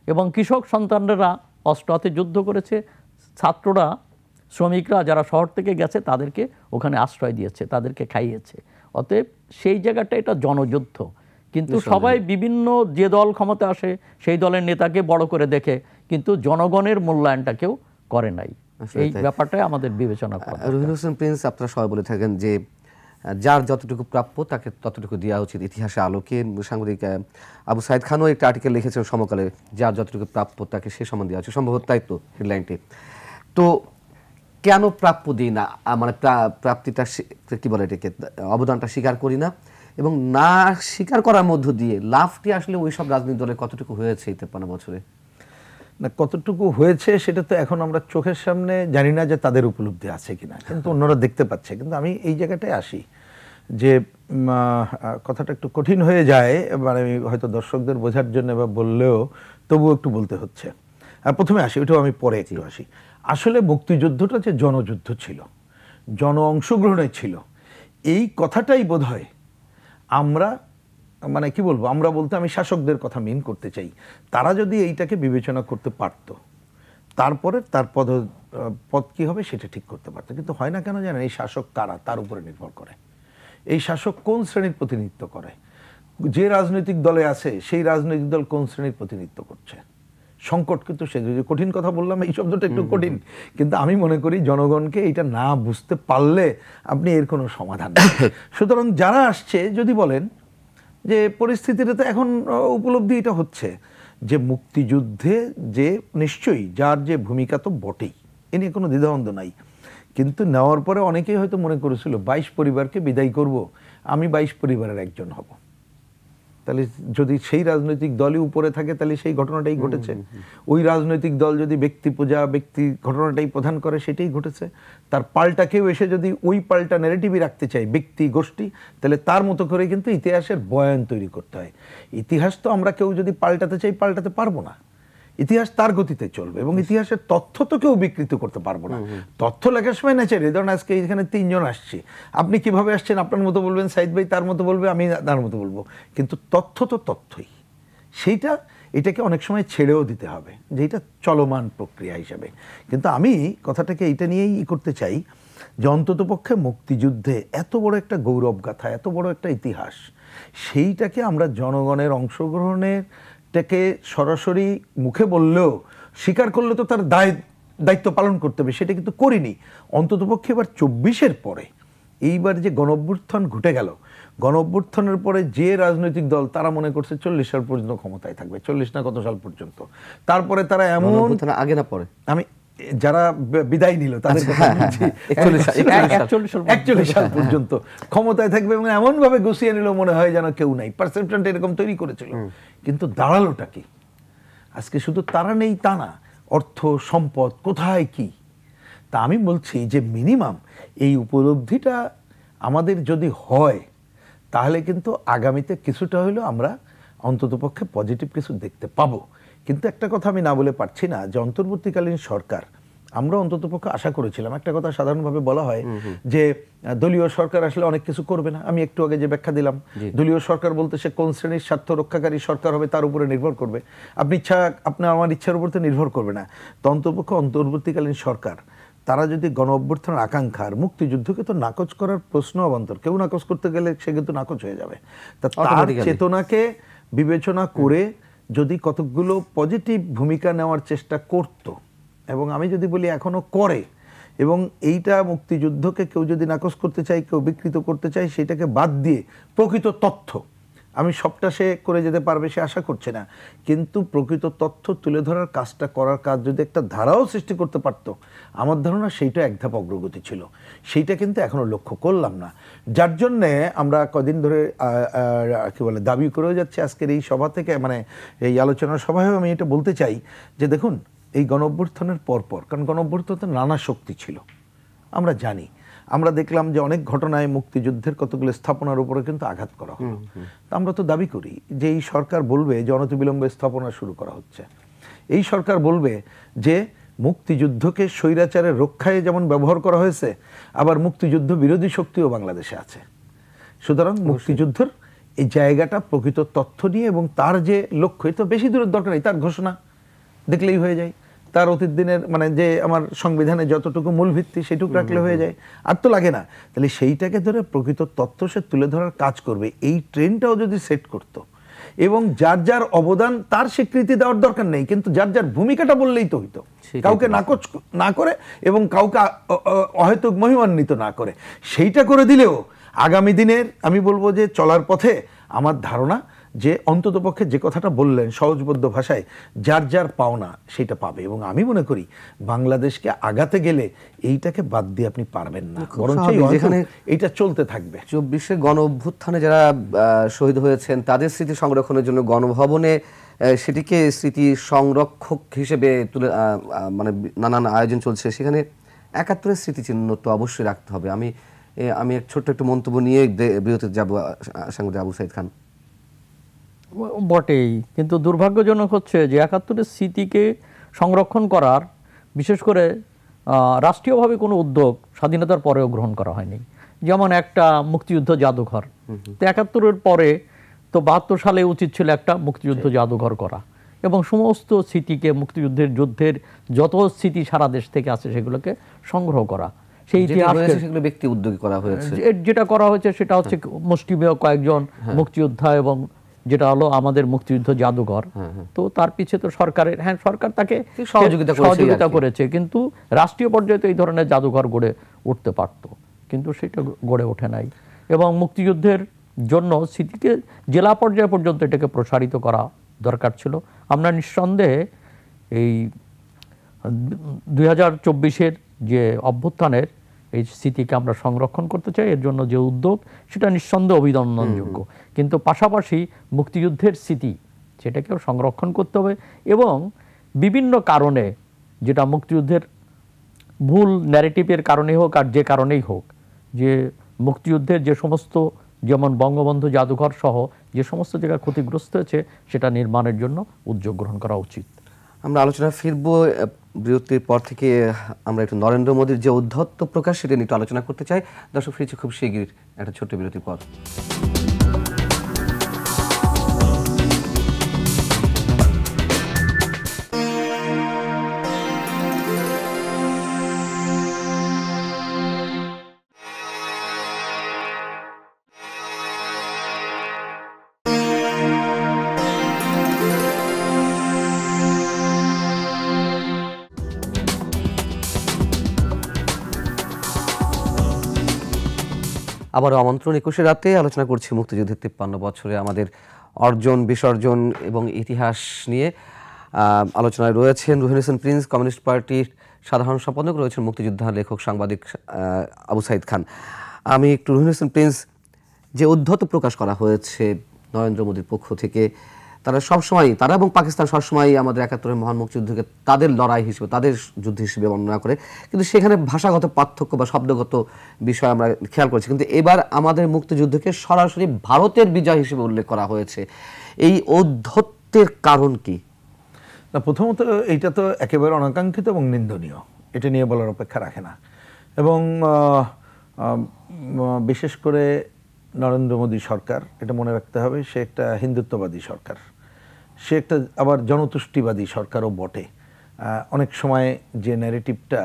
এবং কৃষক সন্তানরা অস্ত্র হাতে যুদ্ধ করেছে, ছাত্ররা, শ্রমিকরা যারা শহর থেকে গেছে তাদেরকে ওখানে আশ্রয় দিয়েছে, তাদেরকে খাইয়েছে। অতএব সেই জায়গাটা এটা জনযুদ্ধ। কিন্তু সবাই বিভিন্ন যে দল ক্ষমতা আসে সেই দলের নেতাকে বড় করে দেখে, কিন্তু জনগণের মূল্যায়নটা কেউ করে নাই। এই ব্যাপারটাই আমাদের বিবেচনা করা। রহিম হোসেন প্রিন্স, আপনারা সবাই বলে থাকেন যে যার যতটুকু প্রাপ্য তাকে ততটুকু দেওয়া উচিত। ইতিহাসে আলোকে সাংবাদিক আবু সাইদ খানও একটা আর্টিকেল লিখেছেন সমকালে, যার যতটুকু প্রাপ্য তাকে সে সমান দেওয়া উচিত, সম্ভবত তাই তো হেডলাইনটি। তো কেন প্রাপ্য দিই না, মানে প্রাপ্তিটা কি বলে এটাকে, অবদানটা স্বীকার করি না, এবং না স্বীকার করার মধ্য দিয়ে লাভটি আসলে ওই সব রাজনৈতিক দলের কতটুকু হয়েছে এই 53 বছরে? না, কতটুকু হয়েছে সেটা তো এখন আমরা চোখের সামনে জানি না যে তাদের উপলব্ধি আছে কিনা, কিন্তু অন্যরা দেখতে পাচ্ছে। কিন্তু আমি এই জায়গাটায় আসি যে কথাটা একটু কঠিন হয়ে যায়, মানে হয়তো দর্শকদের বোঝার জন্য বা বললেও তবুও একটু বলতে হচ্ছে। আর প্রথমে আসি, ওইটাও আমি পরে একটু আসি। আসলে মুক্তিযুদ্ধটা যে জনযুদ্ধ ছিল, জন অংশগ্রহণে ছিল, এই কথাটাই বোধহয় আমরা, মানে কি বলবো, আমরা বলতে আমি শাসকদের কথা মিন করতে চাই, তারা যদি এইটাকে বিবেচনা করতে পারত, তারপরে তার পদ কি হবে সেটা ঠিক করতে পারত। কিন্তু হয় না কেন জানেন? এই শাসক কারা তার উপরে নির্ভর করে। এই শাসক কোন শ্রেণীর প্রতিনিধিত্ব করে, যে রাজনৈতিক দলে আছে সেই রাজনৈতিক দল কোন শ্রেণীর প্রতিনিধিত্ব করছে। সংকট কিন্তু সে, যদি কঠিন কথা বললাম, এই শব্দটা একটু কঠিন, কিন্তু আমি মনে করি জনগণকে এটা না বুঝতে পারলে আপনি এর কোনো সমাধান নেই। সুতরাং যারা আসছে যদি বলেন যে পরিস্থিতিটা তো এখন উপলব্ধি এটা হচ্ছে যে মুক্তিযুদ্ধে যে নিশ্চয়ই যার যে ভূমিকা তো বটেই, এ নিয়ে কোনো দ্বিধাদ্বন্দ্ব নাই, কিন্তু নেওয়ার পরে অনেকেই হয়তো মনে করেছিল 22 পরিবারকে বিদায় করব, আমি 22 পরিবারের একজন হব। তাহলে যদি সেই রাজনৈতিক দলই উপরে থাকে তাহলে সেই ঘটনাটাই ঘটেছে। ওই রাজনৈতিক দল যদি ব্যক্তি পূজা, ব্যক্তি ঘটনাটাই প্রধান করে, সেটাই ঘটেছে। তার পাল্টা কেউ এসে যদি ওই পাল্টা ন্যারেটিভই রাখতে চায়, ব্যক্তি গোষ্ঠী, তাহলে তার মতো করে কিন্তু ইতিহাসের বয়ান তৈরি করতে হয়। ইতিহাস তো আমরা কেউ যদি পাল্টাতে চাই পাল্টাতে পারবো না, ইতিহাস তার গতিতে চলবে, এবং ইতিহাসের তথ্য তো কেউ বিকৃত করতে পারবো না। তথ্য লেখার সময় নেচারি, ধরুন আজকে এখানে 3 জন আসছি, আপনি কিভাবে আসছেন আপনার মতো বলবেন, সাইদ ভাই তার মতো বলবে, আমি তার মতো বলবো, কিন্তু তথ্য তো তথ্যই। সেইটা, এটাকে অনেক সময় ছেড়েও দিতে হবে যে এটা চলমান প্রক্রিয়া হিসাবে। কিন্তু আমি কথাটাকে এইটা নিয়েই করতে চাই যে অন্ততপক্ষে মুক্তিযুদ্ধে এত বড় একটা গৌরব গাথা, এত বড় একটা ইতিহাস, সেইটাকে আমরা জনগণের অংশগ্রহণের টাকে সরাসরি মুখে বললেও, স্বীকার করলে তো তার দায়িত্ব পালন করতে হবে, সেটা কিন্তু করিনি। অন্ততপক্ষে এবার 24-এর পরে, এইবার যে গণঅভ্যুত্থান ঘটে গেল, গণঅভ্যুত্থানের পরে যে রাজনৈতিক দল তারা মনে করছে 40 সাল পর্যন্ত ক্ষমতায় থাকবে, 40 না কত সাল পর্যন্ত, তারপরে তারা এমন, আগে না পরে, আমি যারা বিদায় নিল তাদের কথা বলছি, 41 সাল পর্যন্ত ক্ষমতায় থাকবে, এবং এমন ভাবে গুছিয়ে নিল মনে হয় যেন কেউ নাই। পারসেপশনটা এরকম তৈরি করেছিল, কিন্তু দাঁড়ালোটা কি? আজকে শুধু তারা নেই তা না, অর্থ সম্পদ কোথায় কি। তা আমি বলছি যে মিনিমাম এই উপলব্ধিটা আমাদের যদি হয়, তাহলে কিন্তু আগামীতে কিছুটা হলেও আমরা অন্ততপক্ষে পজিটিভ কিছু দেখতে পাবো। কিন্তু একটা কথা আমি না বলে পারছি না যে অন্তর্বর্তীকালীন সরকার, আমরা অন্ততপক্ষে আশা করেছিলাম, একটা কথা সাধারণভাবে বলা হয় যে দলীয় সরকার আসলে অনেক কিছু করবে না। আমি একটু আগে যে ব্যাখ্যা দিলাম, দলীয় সরকার বলতে সে কোন শ্রেণীর স্বার্থ রক্ষাকারী সরকার হবে তার উপরে নির্ভর করবে, আপনার আমার ইচ্ছার উপর তো নির্ভর করবে না। তো অন্ততপক্ষে অন্তর্বর্তীকালীন সরকার, তারা যদি গণ অভ্যুত্থানের আকাঙ্ক্ষার, মুক্তিযুদ্ধকে তো নাকচ করার প্রশ্ন অবান্তর, কেউ নাকচ করতে গেলে সে কিন্তু নাকচ হয়ে যাবে, তার চেতনাকে বিবেচনা করে যদি কতকগুলো পজিটিভ ভূমিকা নেওয়ার চেষ্টা করত, এবং আমি যদি বলি এখনো করে, এবং এইটা মুক্তিযুদ্ধকে কেউ যদি নাকচ করতে চায়, কেউ বিকৃত করতে চায়, সেটাকে বাদ দিয়ে প্রকৃত তথ্য, আমি সবটা সে করে যেতে পারবে সে আশা করছে না, কিন্তু প্রকৃত তথ্য তুলে ধরার কাজটা করার কাজ যদি একটা ধারাও সৃষ্টি করতে পারত, আমার ধারণা সেইটা এক ধাপ অগ্রগতি ছিল। সেইটা কিন্তু এখনো লক্ষ্য করলাম না, যার জন্যে আমরা কদিন ধরে কি বলে দাবি করেও যাচ্ছি আজকের এই সভা থেকে, মানে এই আলোচনার সভায়ও আমি এটা বলতে চাই যে দেখুন, এই গণঅভ্যুত্থানের পরপর, কারণ গণঅভ্যুত্থানে নানা শক্তি ছিল আমরা জানি, আমরা দেখলাম যে অনেক ঘটনায় মুক্তিযুদ্ধের কতগুলো স্থাপনার উপরে কিন্তু আঘাত করা হলো। তা আমরা তো দাবি করি যে এই সরকার বলবে যে অনতিবিলম্বে স্থাপনা শুরু করা হচ্ছে, এই সরকার বলবে যে মুক্তিযুদ্ধকে স্বৈরাচারের রক্ষায় যেমন ব্যবহার করা হয়েছে, আবার মুক্তিযুদ্ধ বিরোধী শক্তিও বাংলাদেশে আছে। সুতরাং মুক্তিযুদ্ধের এই জায়গাটা প্রকৃত তথ্য নিয়ে, এবং তার যে লক্ষ্য, তো বেশি দূরের দরকার নেই, তার ঘোষণা দেখলেই হয়ে যায়, তার অতীত দিনের মানে যে আমার সংবিধানে যতটুকু মূল ভিত্তি সেটুকু রাখলে হয়ে যায়, আর তো লাগে না। তাহলে সেইটাকে ধরে প্রকৃত তথ্য সে তুলে ধরার কাজ করবে, এই ট্রেনটাও যদি সেট করতো এবং যার যার অবদান তার স্বীকৃতি দেওয়ার দরকার নেই, কিন্তু যার যার ভূমিকাটা বললেই তো হইতো, কাউকে নাকচ না করে এবং কাউকে অহেতুক মহিমান্বিত না করে সেইটা করে দিলেও আগামী দিনের আমি বলবো যে চলার পথে আমার ধারণা যে অন্ততপক্ষে যে কথাটা বললেন সহজবোধ্য ভাষায় যার যার পাওনা সেটা পাবে। এবং আমি মনে করি বাংলাদেশকে আগাতে গেলে এইটাকে বাদ দিয়ে আপনি পারবেন না, বরং যেখানে এইটা চলতে থাকবে। 24-এর গণ অভ্যুত্থানে যারা শহীদ হয়েছেন তাদের স্মৃতি সংরক্ষণের জন্য গণভবনে সেটিকে স্মৃতি সংরক্ষক হিসেবে তুলে মানে নানান আয়োজন চলছে, সেখানে 71-এর স্মৃতিচিহ্ন তো অবশ্যই রাখতে হবে। আমি এক ছোট্ট একটু মন্তব্য নিয়ে বিরতিতে যাব, সাংবাদিক আবু সাইদ খান। বটেই, কিন্তু দুর্ভাগ্যজনক হচ্ছে যে 71-এর স্মৃতিকে সংরক্ষণ করার বিশেষ করে রাষ্ট্রীয়ভাবে কোনো উদ্যোগ স্বাধীনতার পরেও গ্রহণ করা হয়নি। যেমন একটা মুক্তিযুদ্ধ জাদুঘর, তো 71-এর পরে তো 72 সালে উচিত ছিল একটা মুক্তিযুদ্ধ জাদুঘর করা এবং সমস্ত স্মৃতিকে যুদ্ধের যত স্মৃতি সারা দেশ থেকে আছে সেগুলোকে সংগ্রহ করা। সেই ইতিহাসকে সেগুলো ব্যক্তি উদ্যোগে করা হয়েছে, যেটা করা হয়েছে সেটা হচ্ছে মুষ্টিমেয় কয়েকজন মুক্তিযোদ্ধা এবং যেটা হলো আমাদের মুক্তিযুদ্ধ জাদুঘর। তো তার পিছে তো সরকারের সরকার তাকে সহযোগিতা করেছে, কিন্তু রাষ্ট্রীয় পর্যায়ে তো এই ধরনের জাদুঘর গড়ে উঠতে পারত, কিন্তু সেটা গড়ে ওঠে নাই। এবং মুক্তিযুদ্ধের জন্য স্মৃতিকে জেলা পর্যায় পর্যন্ত এটাকে প্রসারিত করা দরকার ছিল। আমরা নিঃসন্দেহে এই 2024-এর যে অভ্যুত্থানের এই স্মৃতিকে আমরা সংরক্ষণ করতে চাই, এর জন্য যে উদ্যোগ সেটা নিঃসন্দেহে অভিনন্দনযোগ্য, কিন্তু পাশাপাশি মুক্তিযুদ্ধের স্মৃতি সেটাকেও সংরক্ষণ করতে হবে এবং বিভিন্ন কারণে, যেটা মুক্তিযুদ্ধের ভুল ন্যারেটিভের কারণে হোক আর যে কারণেই হোক, যে মুক্তিযুদ্ধের যে সমস্ত যেমন বঙ্গবন্ধু জাদুঘর সহ যে সমস্ত জায়গায় ক্ষতিগ্রস্ত হয়েছে সেটা নির্মাণের জন্য উদ্যোগ গ্রহণ করা উচিত। আমরা আলোচনা ফিরবো বিরতির পর থেকে। আমরা একটু নরেন্দ্র মোদীর যে উদ্ধত্ত প্রকাশ সেটা নিয়ে একটু আলোচনা করতে চাই। দর্শক ফিরছি খুব শিগগির একটা ছোট্ট বিরতির পর। আবারও আমন্ত্রণ 21 রাতে আলোচনা করছি মুক্তিযুদ্ধের 53 বছরে আমাদের অর্জন বিসর্জন এবং ইতিহাস নিয়ে। আলোচনায় রয়েছেন রুহিন হোসেন প্রিন্স, কমিউনিস্ট পার্টির সাধারণ সম্পাদক, রয়েছেন মুক্তিযোদ্ধা লেখক সাংবাদিক আবু সাইদ খান। আমি একটু রুহিন হোসেন প্রিন্স, যে উদ্ধত প্রকাশ করা হয়েছে নরেন্দ্র মোদীর পক্ষ থেকে, তারা এবং পাকিস্তান সবসময় আমাদের 71-এর মহান মুক্তিযুদ্ধকে তাদের লড়াই হিসেবে, তাদের যুদ্ধ হিসেবে বর্ণনা করে, কিন্তু সেখানে ভাষাগত পার্থক্য বা শব্দগত বিষয় আমরা খেয়াল করেছি। কিন্তু এবার আমাদের মুক্তিযুদ্ধকে সরাসরি ভারতের বিজয় হিসেবে উল্লেখ করা হয়েছে। এই ঔদ্ধত্যের কারণ কি? না, প্রথমত এইটা তো একেবারে অনাকাঙ্ক্ষিত এবং নিন্দনীয়, এটা নিয়ে বলার অপেক্ষা রাখে না। এবং বিশেষ করে নরেন্দ্র মোদী সরকার, এটা মনে রাখতে হবে, সে একটা হিন্দুত্ববাদী সরকার, সে একটা আবার জনতুষ্টিবাদী সরকারও বটে। অনেক সময় যে ন্যারেটিভটা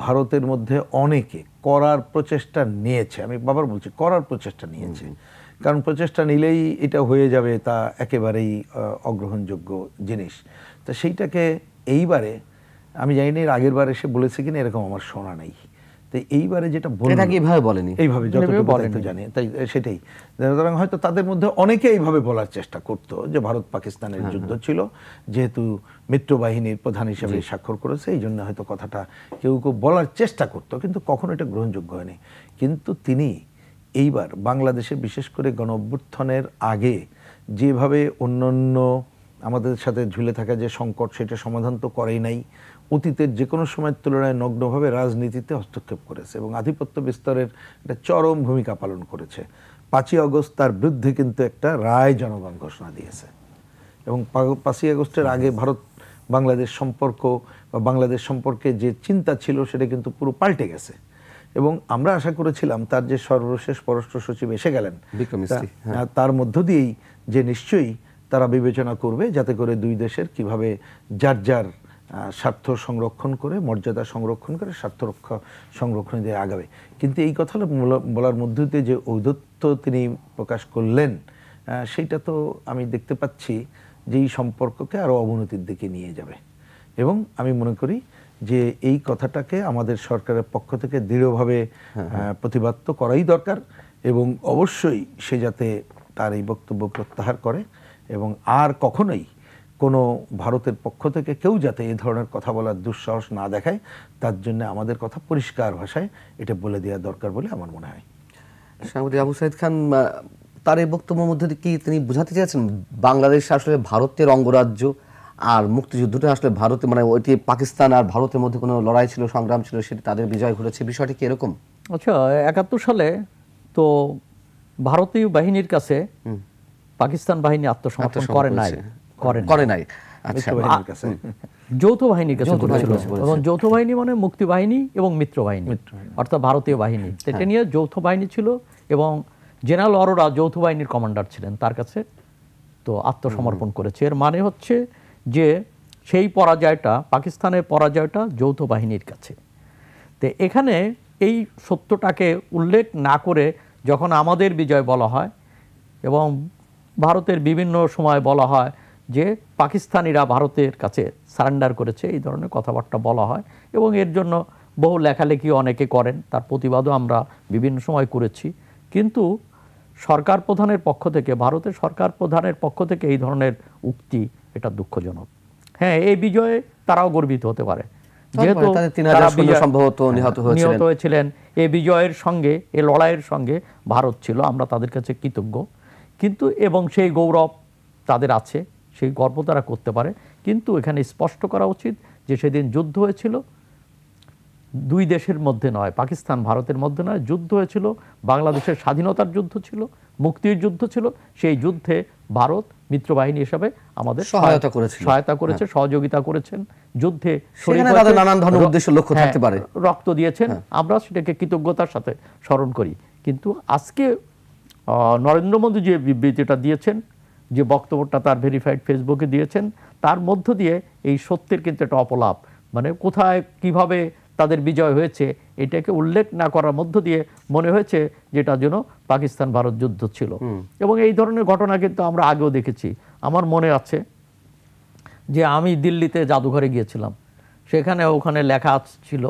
ভারতের মধ্যে অনেকে করার প্রচেষ্টা নিয়েছে, আমি বাবার বলছি করার প্রচেষ্টা নিয়েছে, কারণ প্রচেষ্টা নিলেই এটা হয়ে যাবে তা একেবারেই অগ্রহণযোগ্য জিনিস। তা সেইটাকে এইবারে আমি জানি না এর আগের বার এসে বলেছে কিনা, এরকম আমার শোনা নেই। তো এইবারে যেটা এইভাবে বলেনি, এইভাবে যতটুকু জানি তাই সেটাই, সুতরাং হয়তো তাদের মধ্যে অনেকে এইভাবে বলার চেষ্টা করতো যে ভারত পাকিস্তানের যুদ্ধ ছিল, যেহেতু মিত্রবাহিনীর প্রধান হিসেবে স্বাক্ষর করেছে এই জন্য হয়তো কথাটা কেউ কেউ বলার চেষ্টা করতো, কিন্তু কখনো এটা গ্রহণযোগ্য হয়নি। কিন্তু তিনি এইবার বাংলাদেশে বিশেষ করে গণ অভ্যুত্থানের আগে যেভাবে অন্যান্য আমাদের সাথে ঝুলে থাকা যে সংকট সেটা সমাধান তো করেই নাই, অতীতের যে কোনো সময়ের তুলনায় নগ্নভাবে রাজনীতিতে হস্তক্ষেপ করেছে এবং আধিপত্য বিস্তারের একটা চরম ভূমিকা পালন করেছে। 5ই আগস্ট তার বিরুদ্ধে কিন্তু একটা রায় জনগণ ঘোষণা দিয়েছে এবং 5ই আগস্টের আগে ভারত বাংলাদেশ সম্পর্ক বা বাংলাদেশ সম্পর্কে যে চিন্তা ছিল সেটা কিন্তু পুরো পাল্টে গেছে। এবং আমরা আশা করেছিলাম তার যে সর্বশেষ পররাষ্ট্র সচিব এসে গেলেন, তার মধ্য দিয়েই যে নিশ্চয়ই তারা বিবেচনা করবে যাতে করে দুই দেশের কিভাবে যার যার স্বার্থ সংরক্ষণ করে, মর্যাদা সংরক্ষণ করে, স্বার্থ রক্ষা সংরক্ষণে দিয়ে আগাবে। কিন্তু এই কথা বলার মধ্য দিয়ে যে ঔদ্ধত্য তিনি প্রকাশ করলেন, সেইটা তো আমি দেখতে পাচ্ছি যে এই সম্পর্ককে আরও অবনতির দিকে নিয়ে যাবে। এবং আমি মনে করি যে এই কথাটাকে আমাদের সরকারের পক্ষ থেকে দৃঢ়ভাবে প্রতিবাদ তো করাই দরকার, এবং অবশ্যই সে যাতে তার এই বক্তব্য প্রত্যাহার করে এবং আর কখনোই কোনো ভারতের পক্ষ থেকে কেউ যাতে এই ধরনের কথা বলার দুঃসাহস না দেখায়, তার জন্য আমাদের কথা পরিষ্কার ভাষায় এটা বলে দেওয়া দরকার বলে আমার মনে হয়। সাংবাদিক আবু সাইদ খান তার এই বক্তব্যের মধ্যে কি তিনি বোঝাতে চেয়েছেন বাংলাদেশ আসলে ভারতের অঙ্গরাজ্য, আর মুক্তিযুদ্ধটা আসলে ভারতে, মানে ওইটি পাকিস্তান আর ভারতের মধ্যে কোনো লড়াই ছিল, সংগ্রাম ছিল, সেটি তাদের বিজয় ঘটেছে, বিষয়টি কি এরকম? আচ্ছা, 71 সালে তো ভারতীয় বাহিনীর কাছে পাকিস্তান বাহিনী আত্মসমর্পণ করে নাই। আচ্ছা, যৌথ বাহিনীর কাছে করেছিল, এবং যৌথ বাহিনী মানে মুক্তি বাহিনী এবং মিত্র বাহিনী, অর্থাৎ ভারতীয় বাহিনী। এটা নিয়ে যৌথ বাহিনী ছিল, এবং জেনারেল অরোরা যৌথ বাহিনীর কমান্ডার ছিলেন, তার কাছে তো আত্মসমর্পণ করেছে। এর মানে হচ্ছে যে সেই পরাজয়টা, পাকিস্তানের পরাজয়টা যৌথ বাহিনীর কাছে। তো এখানে এই সত্যটাকে উল্লেখ না করে যখন আমাদের বিজয় বলা হয় এবং ভারতের বিভিন্ন সময় বলা হয় যে পাকিস্তানিরা ভারতের কাছে সারেন্ডার করেছে, এই ধরনের কথাবার্তা বলা হয়, এবং এর জন্য বহু লেখালেখি অনেকে করেন, তার প্রতিবাদও আমরা বিভিন্ন সময় করেছি। কিন্তু সরকার প্রধানের পক্ষ থেকে, ভারতের সরকার প্রধানের পক্ষ থেকে এই ধরনের উক্তি, এটা দুঃখজনক। হ্যাঁ, এই বিজয়ে তারাও গর্বিত হতে পারে, যেহেতু তারা সম্ভবত নিহত হয়েছিলেন। এই বিজয়ের সঙ্গে, এই লড়াইয়ের সঙ্গে ভারত ছিল, আমরা তাদের কাছে কৃতজ্ঞ। কিন্তু এবং সেই গৌরব তাদের আছে, সেই গর্ব তারা করতে পারে। কিন্তু এখানে স্পষ্ট করা উচিত যে সেদিন যুদ্ধ হয়েছিল দুই দেশের মধ্যে নয়, পাকিস্তান ভারতের মধ্যে নয়, যুদ্ধ হয়েছিল বাংলাদেশের স্বাধীনতার যুদ্ধ ছিল, মুক্তির যুদ্ধ ছিল। সেই যুদ্ধে ভারত মিত্রবাহিনী হিসাবে আমাদের সহায়তা করেছে, সহযোগিতা করেছেন, যুদ্ধে নানান ধরনের উদ্দেশ্য লক্ষ্য থাকতে পারে, রক্ত দিয়েছেন, আমরা সেটাকে কৃতজ্ঞতার সাথে স্মরণ করি। কিন্তু আজকে নরেন্দ্র মোদী যে বিবৃতিটা দিয়েছেন, যে বক্তব্যটা তার ভেরিফাইড ফেসবুকে দিয়েছেন, তার মধ্য দিয়ে এই সত্যের কিন্তু একটা অপলাপ, মানে কোথায় কিভাবে তাদের বিজয় হয়েছে এটাকে উল্লেখ না করার মধ্য দিয়ে মনে হয়েছে যেটা যেন পাকিস্তান ভারত যুদ্ধ ছিল। এবং এই ধরনের ঘটনা কিন্তু আমরা আগেও দেখেছি। আমার মনে আছে যে আমি দিল্লিতে জাদুঘরে গিয়েছিলাম, ওখানে লেখা ছিল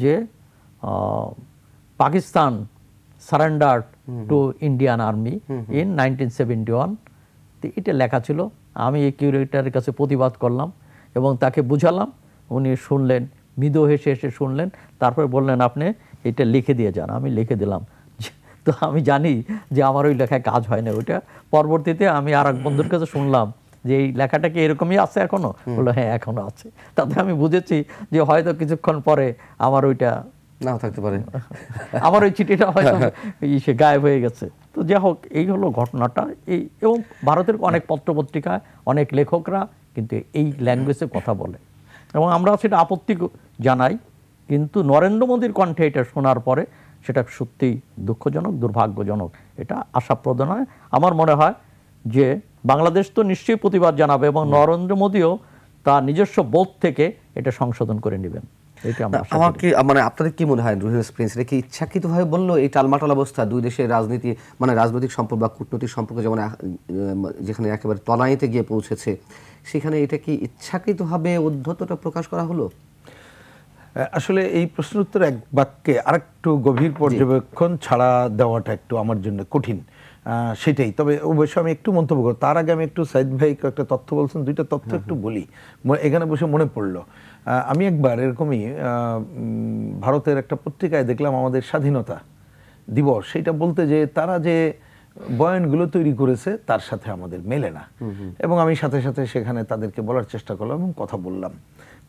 যে Pakistan surrendered to Indian army in 1971। এটা লেখা ছিল। আমি এই কিউরেটরের কাছে প্রতিবাদ করলাম এবং তাকে বুঝালাম, উনি শুনলেন, মৃদু হেসে হেসে শুনলেন, তারপরে বললেন আপনি এটা লিখে দিয়ে যান। আমি লিখে দিলাম। তো আমি জানি যে আমার ওই লেখায় কাজ হয় না। ওইটা পরবর্তীতে আমি আর এক বন্ধুর কাছে শুনলাম যে এই লেখাটা কি এরকমই আছে এখনো? বললো হ্যাঁ, এখনো আছে। তাতে আমি বুঝেছি যে হয়তো কিছুক্ষণ পরে আমার ওইটা নাও থাকতে পারে, আমার ওই চিঠিটা হয়তো সে গায়েব হয়ে গেছে। তো যাই হোক, এই হলো ঘটনাটা। এবং ভারতের অনেক পত্রপত্রিকায় অনেক লেখকরা কিন্তু এই ল্যাঙ্গুয়েজে কথা বলে, এবং আমরা সেটা আপত্তি জানাই। কিন্তু নরেন্দ্র মোদীর কণ্ঠে এটা শোনার পরে সেটা সত্যিই দুঃখজনক, দুর্ভাগ্যজনক। এটা আশাপ্রদ নয়। আমার মনে হয় যে বাংলাদেশ তো নিশ্চয়ই প্রতিবাদ জানাবে, এবং নরেন্দ্র মোদীও তার নিজস্ব বোধ থেকে এটা সংশোধন করে নেবেন। আমাকে মানে আপনাদের কি মনে হয় রুহিস প্রিন্স এটা কি ইচ্ছাকৃতভাবে বললো এই টালমাটাল অবস্থা, দুই দেশের রাজনীতি, মানে রাজনৈতিক সম্পর্ক বা কূটনৈতিক সম্পর্ক যেমন যেখানে একেবারে তলানিতে গিয়ে পৌঁছেছে, সেখানে এটা কি ইচ্ছাকৃতভাবে উদ্ধতটা প্রকাশ করা হলো? আসলে এই প্রশ্নের উত্তর এক বাক্যে আরেকটু গভীর পর্যবেক্ষণ ছাড়া দেওয়াটা একটু আমার জন্য কঠিন, সেটাই। তবে অবশ্যই আমি একটু মন্তব্য করব। তার আগে আমি একটু সাইদ ভাই একটা তথ্য বলছেন, দুইটা তথ্য একটু বলি, এখানে বসে মনে পড়লো। আমি একবার এরকমই ভারতের একটা পত্রিকায় দেখলাম আমাদের স্বাধীনতা দিবস, সেইটা বলতে যে তারা যে বয়ানগুলো তৈরি করেছে তার সাথে আমাদের মেলে না। এবং আমি সাথে সাথে সেখানে তাদেরকে বলার চেষ্টা করলাম এবং কথা বললাম।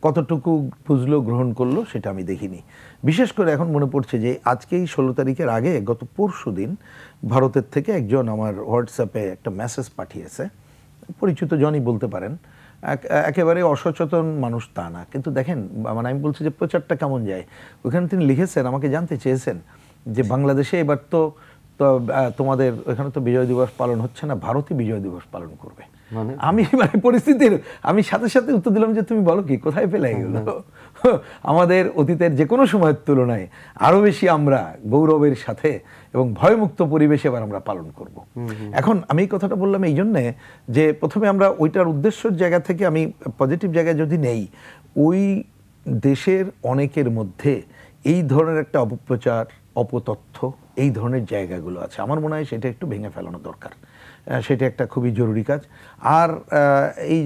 কতটুকু বুঝলো, গ্রহণ করলো, সেটা আমি দেখিনি। বিশেষ করে এখন মনে পড়ছে যে আজকেই 16 তারিখের আগে গত পরশু দিন ভারতের থেকে একজন আমার হোয়াটসঅ্যাপে একটা মেসেজ পাঠিয়েছে, পরিচিত জনই বলতে পারেন, একেবারে অসচেতন মানুষ তা না, কিন্তু দেখেন মানে আমি বলছি যে প্রচারটা কেমন যায়। ওখানে তিনি লিখেছেন, আমাকে জানতে চেয়েছেন যে বাংলাদেশে এবার তো তোমাদের ওখানে তো বিজয় দিবস পালন হচ্ছে না, ভারতই বিজয় দিবস পালন করবে। আমি মানে পরিস্থিতির আমি সাথে সাথে উত্তর দিলাম যে তুমি বলো কি, কোথায় পেলে এগুলো? আমাদের অতীতের যে কোনো সময়ের তুলনায় আরো বেশি আমরা গৌরবের সাথে এবং ভয়মুক্ত পরিবেশে এবার আমরা পালন করব। এখন আমি এই কথাটা বললাম এই জন্যে যে প্রথমে আমরা ওইটার উদ্দেশ্যের জায়গা থেকে আমি পজিটিভ জায়গায় যদি নেই, ওই দেশের অনেকের মধ্যে এই ধরনের একটা অপপ্রচার, অপতথ্য, এই ধরনের জায়গাগুলো আছে। আমার মনে হয় সেটা একটু ভেঙে ফেলানো দরকার, সেটা একটা খুবই জরুরি কাজ। আর এই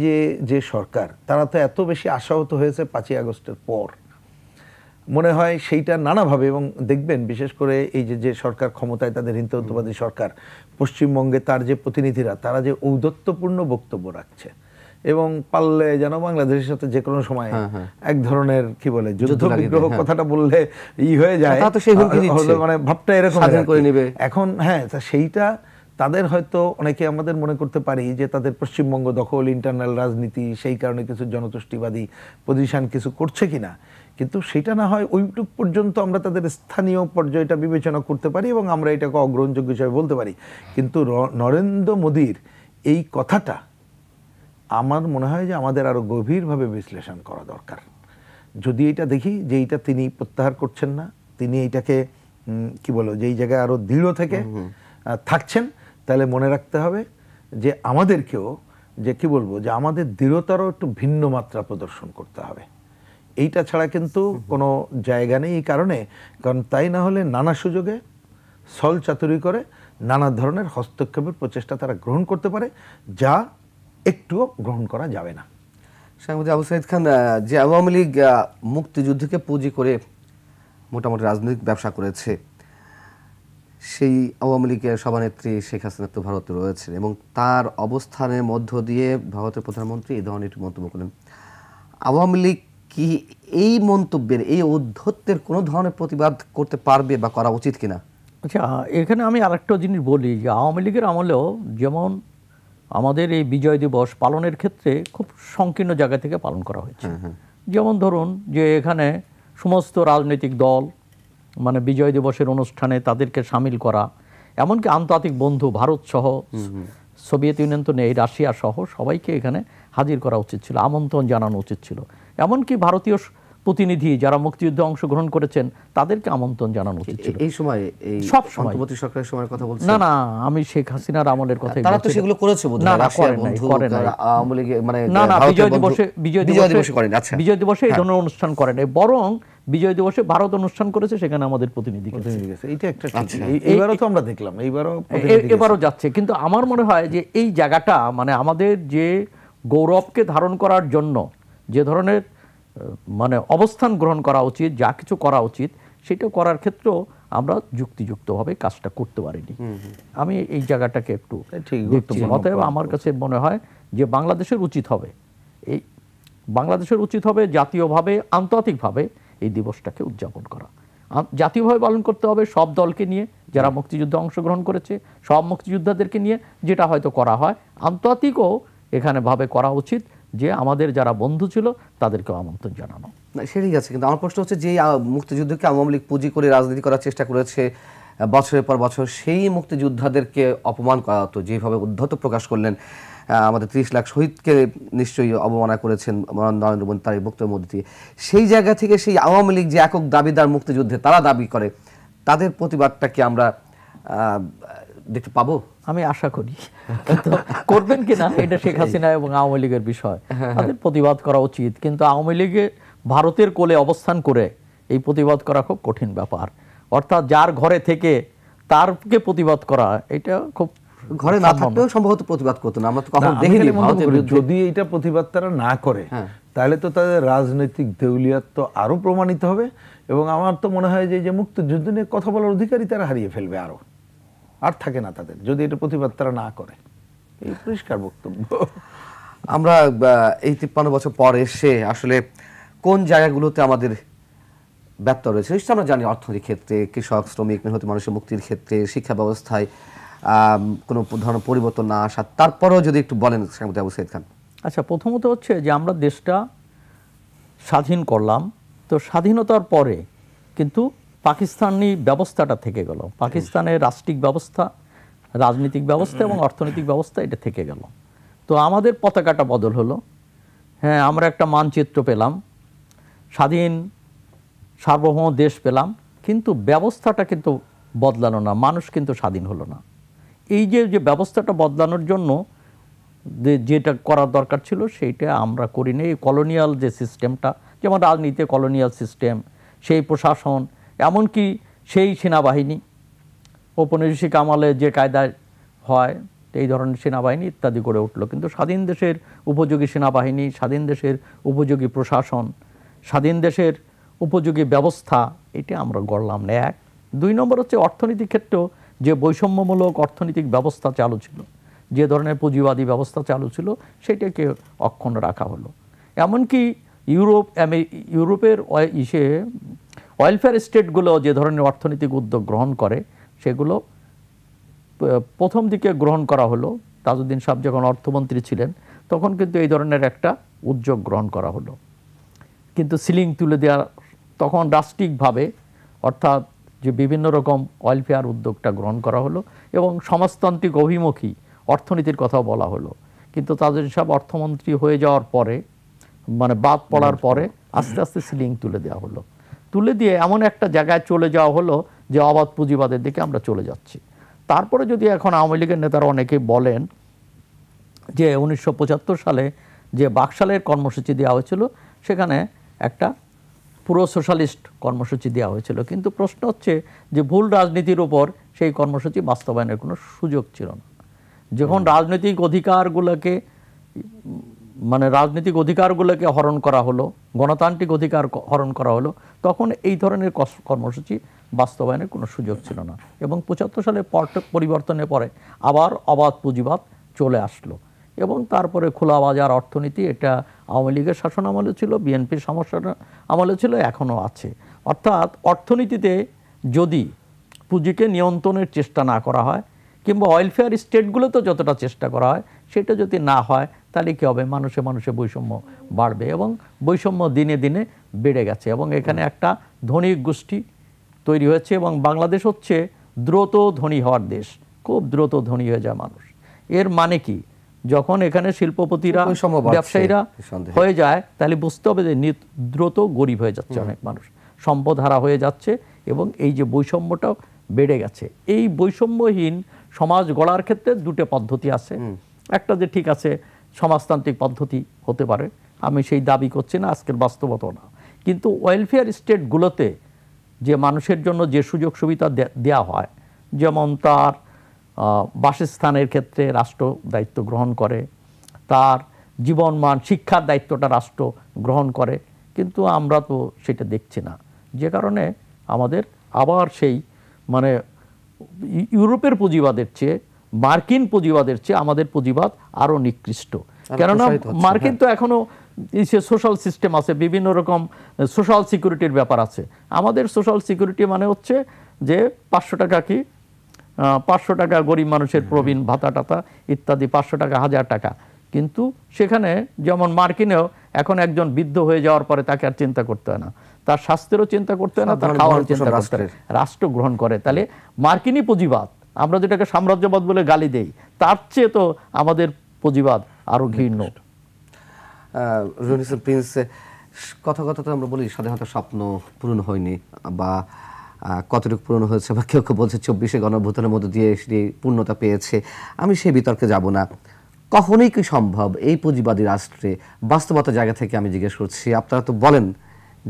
যে সরকার, তারা তো এত বেশি আশাহত হয়েছে 5ই আগস্টের পর, মনে হয় সেইটা নানাভাবে, এবং দেখবেন বিশেষ করে এই যে সরকার ক্ষমতায়, তাদের হিন্দুত্ববাদী সরকার, পশ্চিমবঙ্গে তার যে প্রতিনিধিরা, তারা যে ঔদ্ধত্যপূর্ণ বক্তব্য রাখছে এবং পারলে যেন বাংলাদেশের সাথে যে কোনো সময় এক ধরনের কি বলে যুদ্ধ বিগ্রহ কথাটা বললে হয়ে যায়, মানে ভাবটা এরকম করে নেবে এখন। হ্যাঁ, সেইটা তাদের হয়তো অনেকে আমাদের মনে করতে পারি যে তাদের পশ্চিমবঙ্গ দখল, ইন্টারনাল রাজনীতি, সেই কারণে কিছু জনতুষ্টিবাদী পজিশন কিছু করছে কিনা, কিন্তু সেটা না হয় ওইটুক পর্যন্ত আমরা তাদের স্থানীয় পর্যায়টা বিবেচনা করতে পারি এবং আমরা এটাকে অগ্রহণযোগ্য হিসেবে বলতে পারি। কিন্তু নরেন্দ্র মোদীর এই কথাটা আমার মনে হয় যে আমাদের আরো গভীরভাবে বিশ্লেষণ করা দরকার। যদি এটা দেখি যে এইটা তিনি প্রত্যাহার করছেন না, তিনি এইটাকে কি বলো যে এই জায়গায় আরো দৃঢ় থেকে থাকছেন, তাহলে মনে রাখতে হবে যে আমাদেরকেও যে কি বলবো যে আমাদের দৃঢ়তারও একটু ভিন্ন মাত্রা প্রদর্শন করতে হবে। এইটা ছাড়া কিন্তু কোনো জায়গা নেই। এই কারণ তাই না হলে নানা সুযোগে ছল চাতুরি করে নানা ধরনের হস্তক্ষেপের প্রচেষ্টা তারা গ্রহণ করতে পারে, যা একটুও গ্রহণ করা যাবে না। সাংবাদিক আবু সাঈদ খান, যে আওয়ামী লীগ মুক্তিযুদ্ধকে পুঁজি করে মোটামুটি রাজনৈতিক ব্যবসা করেছে, সেই আওয়ামী লীগের সভানেত্রী শেখ হাসিনা তো ভারতে রয়েছেন এবং তার অবস্থানের মধ্য দিয়ে ভারতের প্রধানমন্ত্রী এই ধরনের একটি মন্তব্য করলেন। আওয়ামী লীগ কি এই মন্তব্যের, এই ঔদ্ধত্যের কোনো ধরনের প্রতিবাদ করতে পারবে বা করা উচিত কিনা? আচ্ছা, এখানে আমি আরেকটা জিনিস বলি যে আওয়ামী লীগের আমলেও যেমন আমাদের এই বিজয় দিবস পালনের ক্ষেত্রে খুব সংকীর্ণ জায়গা থেকে পালন করা হয়েছে। যেমন ধরুন যে এখানে সমস্ত রাজনৈতিক দল মানে বিজয় দিবসের অনুষ্ঠানে তাদেরকে সামিল করা, এমনকি আন্তর্জাতিক বন্ধু ভারত সহ, সোভিয়েত ইউনিয়ন তো নেই, রাশিয়া সহ সবাইকে এখানে হাজির করা উচিত ছিল, আমন্ত্রণ জানানো উচিত ছিল। এমনকি ভারতীয় প্রতিনিধি যারা মুক্তিযুদ্ধে অংশগ্রহণ করেছেন তাদেরকে আমন্ত্রণ জানানো উচিত ছিল। এই সময় সব সময় সরকারের সময়ের কথা বলছেন? না না, আমি শেখ হাসিনার আমলের কথা। তারা তো সেগুলো করেছে বোধহয়। না না, করে নাই। আওয়ামী লীগ মানে না না, বিজয় দিবসে করেন। আচ্ছা, বিজয় দিবসে এই ধরনের অনুষ্ঠান করেন, বরং বিজয় দিবসে ভারত অনুষ্ঠান করেছে, সেখানে আমাদের প্রতিনিধি গেছে। এইটা একটা এইবারও তো আমরা দেখলাম, এবারও যাচ্ছে। কিন্তু আমার মনে হয় যে এই জায়গাটা মানে আমাদের যে গৌরবকে ধারণ করার জন্য যে ধরনের মানে অবস্থান গ্রহণ করা উচিত, যা কিছু করা উচিত, সেটা করার ক্ষেত্রেও আমরা যুক্তিযুক্তভাবে কাজটা করতে পারিনি। আমি এই জায়গাটাকে একটু দেখছি। অতএব আমার কাছে মনে হয় যে বাংলাদেশের উচিত হবে জাতীয়ভাবে, আন্তর্জাতিকভাবে এই দিবসটাকে উদযাপন করা। জাতীয়ভাবে পালন করতে হবে সব দলকে নিয়ে, যারা মুক্তিযুদ্ধে অংশগ্রহণ করেছে, সব মুক্তিযোদ্ধাদেরকে নিয়ে, যেটা হয়তো করা হয়। আন্তর্জাতিকও এখানে ভাবে করা উচিত যে আমাদের যারা বন্ধু ছিল তাদেরকেও আমন্ত্রণ জানানো। সেটাই আছে। কিন্তু আমার প্রশ্ন হচ্ছে যে মুক্তিযুদ্ধকে আওয়ামী লীগ পুঁজি করে রাজনীতি করার চেষ্টা করেছে বছরের পর বছর, সেই মুক্তিযোদ্ধাদেরকে অপমান করা হতো, যেভাবে উদ্ধত প্রকাশ করলেন, আমাদের 30 লাখ শহীদকে নিশ্চয়ই অবমাননা করেছেন নরেন্দ্র মোদী তার এই বক্তব্যের মধ্যে দিয়ে। সেই জায়গা থেকে সেই আওয়ামী লীগ যে একক দাবিদার মুক্তিযুদ্ধে তারা দাবি করে, তাদের প্রতিবাদটা কি আমরা দেখতে পাবো? আমি আশা করি, কিন্তু করবেন কিনা এটা শেখ হাসিনা এবং আওয়ামী লীগের বিষয়। তাদের প্রতিবাদ করা উচিত, কিন্তু আওয়ামী লীগে ভারতের কোলে অবস্থান করে এই প্রতিবাদ করা খুব কঠিন ব্যাপার। অর্থাৎ যার ঘরে থেকে তারকে প্রতিবাদ করা, এটা খুব ঘরে না থাকলেও সম্ভবত প্রতিবাদ করতো না। আমরা তো কখনো দেখিনি ভারতের বিরুদ্ধে। যদি এটা প্রতিবাদ তারা না করে, তাহলে তো তাদের রাজনৈতিক দেউলিয়াত্ব আরো প্রমাণিত হবে এবং আমার তো মনে হয় যে মুক্তিযুদ্ধ নিয়ে কথা বলার অধিকারই তারা হারিয়ে ফেলবে, আর থাকে না তাদের, যদি এটা প্রতিবাদ তারা না করে। এই পরিষ্কার বক্তব্য। আমরা এই 53 বছর পর এসে আসলে কোন জায়গাগুলোতে আমাদের ব্যর্থ রয়েছে নিশ্চয় আমরা জানি। অর্থনৈতিক ক্ষেত্রে, কৃষক, শ্রমিক, মেহনতি মানুষের মুক্তির ক্ষেত্রে, শিক্ষা ব্যবস্থায় কোনো ধরনের পরিবর্তন না আসা, তারপরেও যদি একটু বলেন সাংবাদিক আবু সাঈদ খান। আচ্ছা, প্রথমত হচ্ছে যে আমরা দেশটা স্বাধীন করলাম, তো স্বাধীনতার পরে কিন্তু পাকিস্তানি ব্যবস্থাটা থেকে গেল। পাকিস্তানের রাষ্ট্রিক ব্যবস্থা, রাজনৈতিক ব্যবস্থা এবং অর্থনৈতিক ব্যবস্থা এটা থেকে গেল। তো আমাদের পতাকাটা বদল হলো, হ্যাঁ আমরা একটা মানচিত্র পেলাম, স্বাধীন সার্বভৌম দেশ পেলাম, কিন্তু ব্যবস্থাটা কিন্তু বদলানো না, মানুষ কিন্তু স্বাধীন হলো না। এই যে ব্যবস্থাটা বদলানোর জন্য যেটা করার দরকার ছিল সেইটা আমরা করিনি। এই কলোনিয়াল যে সিস্টেমটা, যেমন রাজনীতি কলোনিয়াল সিস্টেম, সেই প্রশাসন, এমনকি সেই সেনাবাহিনী ঔপনিবেশিক আমলে যে কায়দায় হয় এই ধরনের সেনাবাহিনী ইত্যাদি গড়ে উঠলো, কিন্তু স্বাধীন দেশের উপযোগী সেনাবাহিনী, স্বাধীন দেশের উপযোগী প্রশাসন, স্বাধীন দেশের উপযোগী ব্যবস্থা এটা আমরা গড়লাম না। এক। 2 নম্বর হচ্ছে অর্থনীতির ক্ষেত্রেও যে বৈষম্যমূলক অর্থনৈতিক ব্যবস্থা চালু ছিল, যে ধরনের পুঁজিবাদী ব্যবস্থা চালু ছিল সেটাকে অক্ষুণ্ণ রাখা হলো। এমনকি ইউরোপের ওয়েলফেয়ার স্টেটগুলো যে ধরনের অর্থনৈতিক উদ্যোগ গ্রহণ করে সেগুলো প্রথম দিকে গ্রহণ করা হলো। তাজউদ্দিন সাহেব যখন অর্থমন্ত্রী ছিলেন তখন কিন্তু এই ধরনের একটা উদ্যোগ গ্রহণ করা হলো, কিন্তু সিলিং তুলে দেওয়ার তখন রাষ্ট্রিকভাবে, অর্থাৎ যে বিভিন্ন রকম ওয়েলফেয়ার উদ্যোগটা গ্রহণ করা হলো এবং সমাজতান্ত্রিক অভিমুখী অর্থনীতির কথাও বলা হলো। কিন্তু তাজউদ্দিন সাহেব অর্থমন্ত্রী হয়ে যাওয়ার পরে, মানে বাদ পড়ার পরে আস্তে আস্তে সিলিং তুলে দেওয়া হলো, তুলে দিয়ে এমন একটা জায়গায় চলে যাওয়া হলো যে অবাধ পুঁজিবাদের দিকে আমরা চলে যাচ্ছি। তারপরে যদি এখন আওয়ামী লীগের নেতারা অনেকেই বলেন যে 1975 সালে যে বাকশালের কর্মসূচি দেওয়া হয়েছিল সেখানে একটা পুরো সোশ্যালিস্ট কর্মসূচি দেওয়া হয়েছিল, কিন্তু প্রশ্ন হচ্ছে যে ভুল রাজনীতির উপর সেই কর্মসূচি বাস্তবায়নের কোনো সুযোগ ছিল না। যখন রাজনৈতিক অধিকারগুলোকে হরণ করা হলো, গণতান্ত্রিক অধিকার হরণ করা হলো, তখন এই ধরনের কর্মসূচি বাস্তবায়নের কোনো সুযোগ ছিল না। এবং 75 সালে পরিবর্তনের পরে আবার অবাধ পুঁজিবাদ চলে আসলো এবং তারপরে খোলা বাজার অর্থনীতি, এটা আওয়ামী লীগের শাসন আমলে ছিল, বিএনপির সমস্যা আমলে ছিল, এখনও আছে। অর্থাৎ অর্থনীতিতে যদি পুঁজিকে নিয়ন্ত্রণের চেষ্টা না করা হয় কিংবা ওয়েলফেয়ার স্টেটগুলোতে যতটা চেষ্টা করা হয় সেটা যদি না হয় তাহলে কী হবে, মানুষে মানুষে বৈষম্য বাড়বে এবং বৈষম্য দিনে দিনে বেড়ে গেছে এবং এখানে একটা ধনী গোষ্ঠী তৈরি হয়েছে এবং বাংলাদেশ হচ্ছে দ্রুত ধনী হওয়ার দেশ, খুব দ্রুত ধনী হয়ে যায় মানুষ। এর মানে কি, যখন এখানে শিল্পপতিরা ব্যবসায়ীরা হয়ে যায় তাহলে বুঝতে হবে যে দ্রুত গরিব হয়ে যাচ্ছে অনেক মানুষ, সম্পদ হারা হয়ে যাচ্ছে এবং এই যে বৈষম্যটাও বেড়ে গেছে। এই বৈষম্যহীন সমাজ গড়ার ক্ষেত্রে 2টো পদ্ধতি আছে। একটা যে ঠিক আছে সমাজতান্ত্রিক পদ্ধতি হতে পারে, আমি সেই দাবি করছি না, আজকের বাস্তবতা না, কিন্তু ওয়েলফেয়ার স্টেটগুলোতে যে মানুষের জন্য যে সুযোগ সুবিধা দেওয়া হয়, যেমন তার বাসস্থানের ক্ষেত্রে রাষ্ট্র দায়িত্ব গ্রহণ করে, তার জীবনমান শিক্ষার দায়িত্বটা রাষ্ট্র গ্রহণ করে, কিন্তু আমরা তো সেটা দেখছি না, যে কারণে আমাদের আবার সেই মানে ইউরোপের পুঁজিবাদের চেয়ে, মার্কিন পুঁজিবাদের চেয়ে আমাদের পুঁজিবাদ আরও নিকৃষ্ট। কেননা মার্কিন তো এখনও সোশ্যাল সিস্টেম আছে, বিভিন্ন রকম সোশ্যাল সিকিউরিটির ব্যাপার আছে। আমাদের সোশ্যাল সিকিউরিটি মানে হচ্ছে যে 500 টাকা কি 500 টাকা গরিব মানুষের প্রবীণ ভাতা টাতা ইত্যাদি, 500 টাকা 1000 টাকা, কিন্তু সেখানে যেমন মার্কিনেও এখন একজন বৃদ্ধ হয়ে যাওয়ার পরে তাকে আর চিন্তা করতে হয় না, তার স্বাস্থ্যেরও চিন্তা করতে হয় না, তার খাওয়ার চিন্তা করতে হয়, রাষ্ট্র গ্রহণ করে। তাহলে মার্কিনী পুঁজিবাদ, আমরা যেটাকে সাম্রাজ্যবাদ বলে গালি দেই, তার চেয়ে তো আমাদের পুঁজিবাদ আরো ঘৃণ্য। প্রিন্স, কথা কথা তো আমরা বলি স্বাধীনতার স্বপ্ন পূরণ হয়নি বা কতটুকু পূরণ হয়েছে, বা কেউ কেউ বলছে 24শে গণঅভ্যুত্থানের মধ্যে দিয়ে সেটি পূর্ণতা পেয়েছে। আমি সেই বিতর্কে যাব না। কখনোই কি সম্ভব এই পুঁজিবাদী রাষ্ট্রে, বাস্তবতার জায়গা থেকে আমি জিজ্ঞেস করছি, আপনারা তো বলেন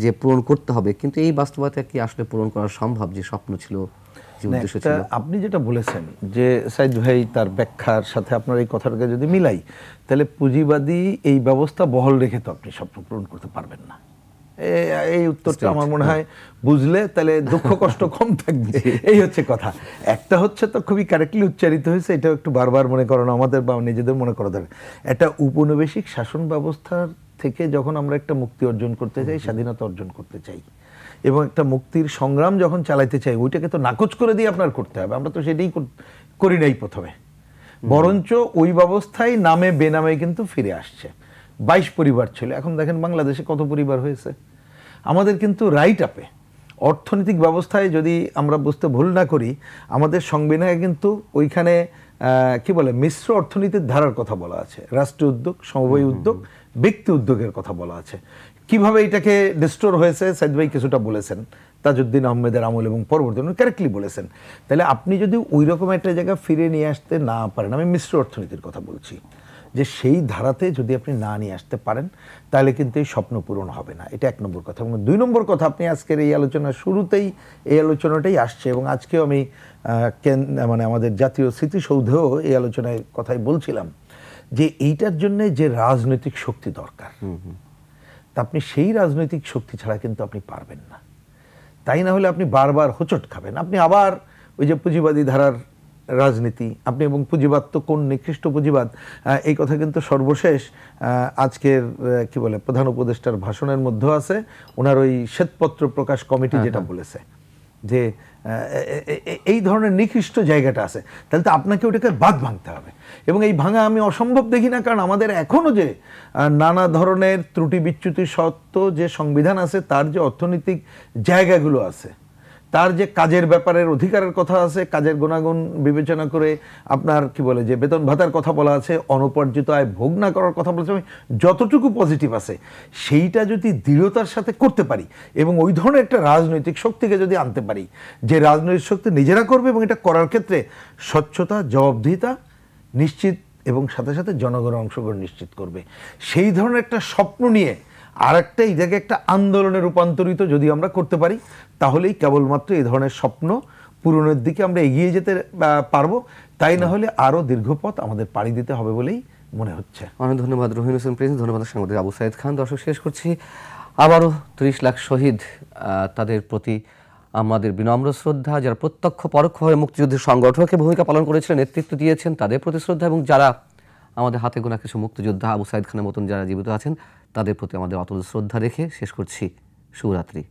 যে পূরণ করতে হবে, কিন্তু এই বাস্তবতা কি আসলে পূরণ করা সম্ভব, যে স্বপ্ন ছিল, যে উদ্দেশ্য ছিল? আপনি যেটা বলেছেন যে সাইদ ভাই তার ব্যাখ্যার সাথে আপনার এই কথাটাকে যদি মিলাই, তাহলে পুঁজিবাদী এই ব্যবস্থা বহাল রেখে তো আপনি স্বপ্ন পূরণ করতে পারবেন না। এই উত্তরটা আমার মনে হয় বুঝলে তাহলে দুঃখ কষ্ট কম থাকবে, এই হচ্ছে কথা। একটা হচ্ছে তো খুবই কারেক্টলি উচ্চারিত হয়েছে, এটাও একটু বারবার মনে করানো আমাদের বা নিজেদের মনে করা দরকার। একটা উপনিবেশিক শাসন ব্যবস্থার থেকে যখন আমরা একটা মুক্তি অর্জন করতে চাই, স্বাধীনতা অর্জন করতে চাই এবং একটা মুক্তির সংগ্রাম যখন চালাইতে চাই, ওইটাকে তো নাকচ করে দিয়ে আপনার করতে হবে। আমরা তো সেটাই করি নাই প্রথমে, বরঞ্চ ওই ব্যবস্থায় নামে বেনামে কিন্তু ফিরে আসছে। 22 পরিবার ছিল, এখন দেখেন বাংলাদেশে কত পরিবার হয়েছে। আমাদের কিন্তু রাইট আপে অর্থনৈতিক ব্যবস্থায় যদি আমরা বুঝতে ভুল না করি, আমাদের সংবিধানে কিন্তু ওইখানে কি বলে মিশ্র অর্থনীতির ধারার কথা বলা আছে, রাষ্ট্রীয় উদ্যোগ, সমবায় উদ্যোগ, ব্যক্তি উদ্যোগের কথা বলা আছে। কিভাবে এটাকে ডিস্টোর হয়েছে সাইদ ভাই কিছুটা বলেছেন, তাজউদ্দিন আহমেদের আমল এবং পরবর্তী কারেক্টলি বলেছেন। তাহলে আপনি যদি ওই রকম একটা জায়গা ফিরে নিয়ে আসতে না পারেন, আমি মিশ্র অর্থনীতির কথা বলছি, যে সেই ধারাতে যদি আপনি না নিয়ে আসতে পারেন তাহলে কিন্তু এই স্বপ্ন পূরণ হবে না। এটা 1 নম্বর কথা। এবং 2 নম্বর কথা, আপনি আজকের এই আলোচনার শুরুতেই এই আলোচনাটাই আসছে এবং আজকেও আমি মানে আমাদের জাতীয় স্মৃতিসৌধেও এই আলোচনায় কথাই বলছিলাম যে এইটার জন্য যে রাজনৈতিক শক্তি দরকার, তা আপনি সেই রাজনৈতিক শক্তি ছাড়া কিন্তু আপনি পারবেন না। তাই না হলে আপনি বারবার হোঁচট খাবেন। আপনি আবার ওই যে পুঁজিবাদী ধারার রাজনীতি, আপনি এবং পুঁজিবাদ তো কোন নিকৃষ্ট পুঁজিবাদ, এই কথা কিন্তু সর্বশেষ আজকের কি বলে প্রধান উপদেষ্টার ভাষণের মধ্যে আছে। ওনার ওই শ্বেতপত্র প্রকাশ কমিটি যেটা বলেছে যে এই ধরনের নিকৃষ্ট জায়গাটা আছে, তাহলে তো আপনাকে ওটাকে বাদ ভাঙতে হবে। এবং এই ভাঙা আমি অসম্ভব দেখি না, কারণ আমাদের এখনও যে নানা ধরনের ত্রুটি বিচ্যুতি সত্ত্বেও যে সংবিধান আছে, তার যে অর্থনৈতিক জায়গাগুলো আছে, তার যে কাজের ব্যাপারের অধিকারের কথা আছে, কাজের গুণাগুণ বিবেচনা করে আপনার কি বলে যে বেতন ভাতার কথা বলা আছে, অনুপার্জিত আয় ভোগ না করার কথা বলেছে, আমি যতটুকু পজিটিভ আছে সেইটা যদি দৃঢ়তার সাথে করতে পারি এবং ওই ধরনের একটা রাজনৈতিক শক্তিকে যদি আনতে পারি, যে রাজনৈতিক শক্তি নিজেরা করবে এবং এটা করার ক্ষেত্রে স্বচ্ছতা, জবাবদিহিতা নিশ্চিত এবং সাথে সাথে জনগণের অংশগ্রহণ নিশ্চিত করবে, সেই ধরনের একটা স্বপ্ন নিয়ে আর একটা এটাকে একটা আন্দোলনে রূপান্তরিত যদি আমরা করতে পারি, তাহলেই কেবলমাত্র এই ধরনের স্বপ্ন পূরণের দিকে আমরা এগিয়ে যেতে পারবো। তাই না হলে আরও দীর্ঘ পথ আমাদের পাড়ি দিতে হবে বলেই মনে হচ্ছে। অনেক ধন্যবাদ রহিম হোসেন প্রিন্স, ধন্যবাদ সাংবাদিক আবু সাইদ খান। দর্শক, শেষ করছি আবারও 30 লাখ শহীদ, তাদের প্রতি আমাদের বিনম্র শ্রদ্ধা। যারা প্রত্যক্ষ পরোক্ষভাবে মুক্তিযুদ্ধের সংগঠকে ভূমিকা পালন করেছিলেন, নেতৃত্ব দিয়েছেন, তাদের প্রতি শ্রদ্ধা। এবং যারা আমাদের হাতে গোনা কিছু মুক্তিযোদ্ধা আবু সাইদ খানের মতন যারা জীবিত আছেন, তাদের প্রতি আমাদের অতল শ্রদ্ধা রেখে শেষ করছি। শুভরাত্রি।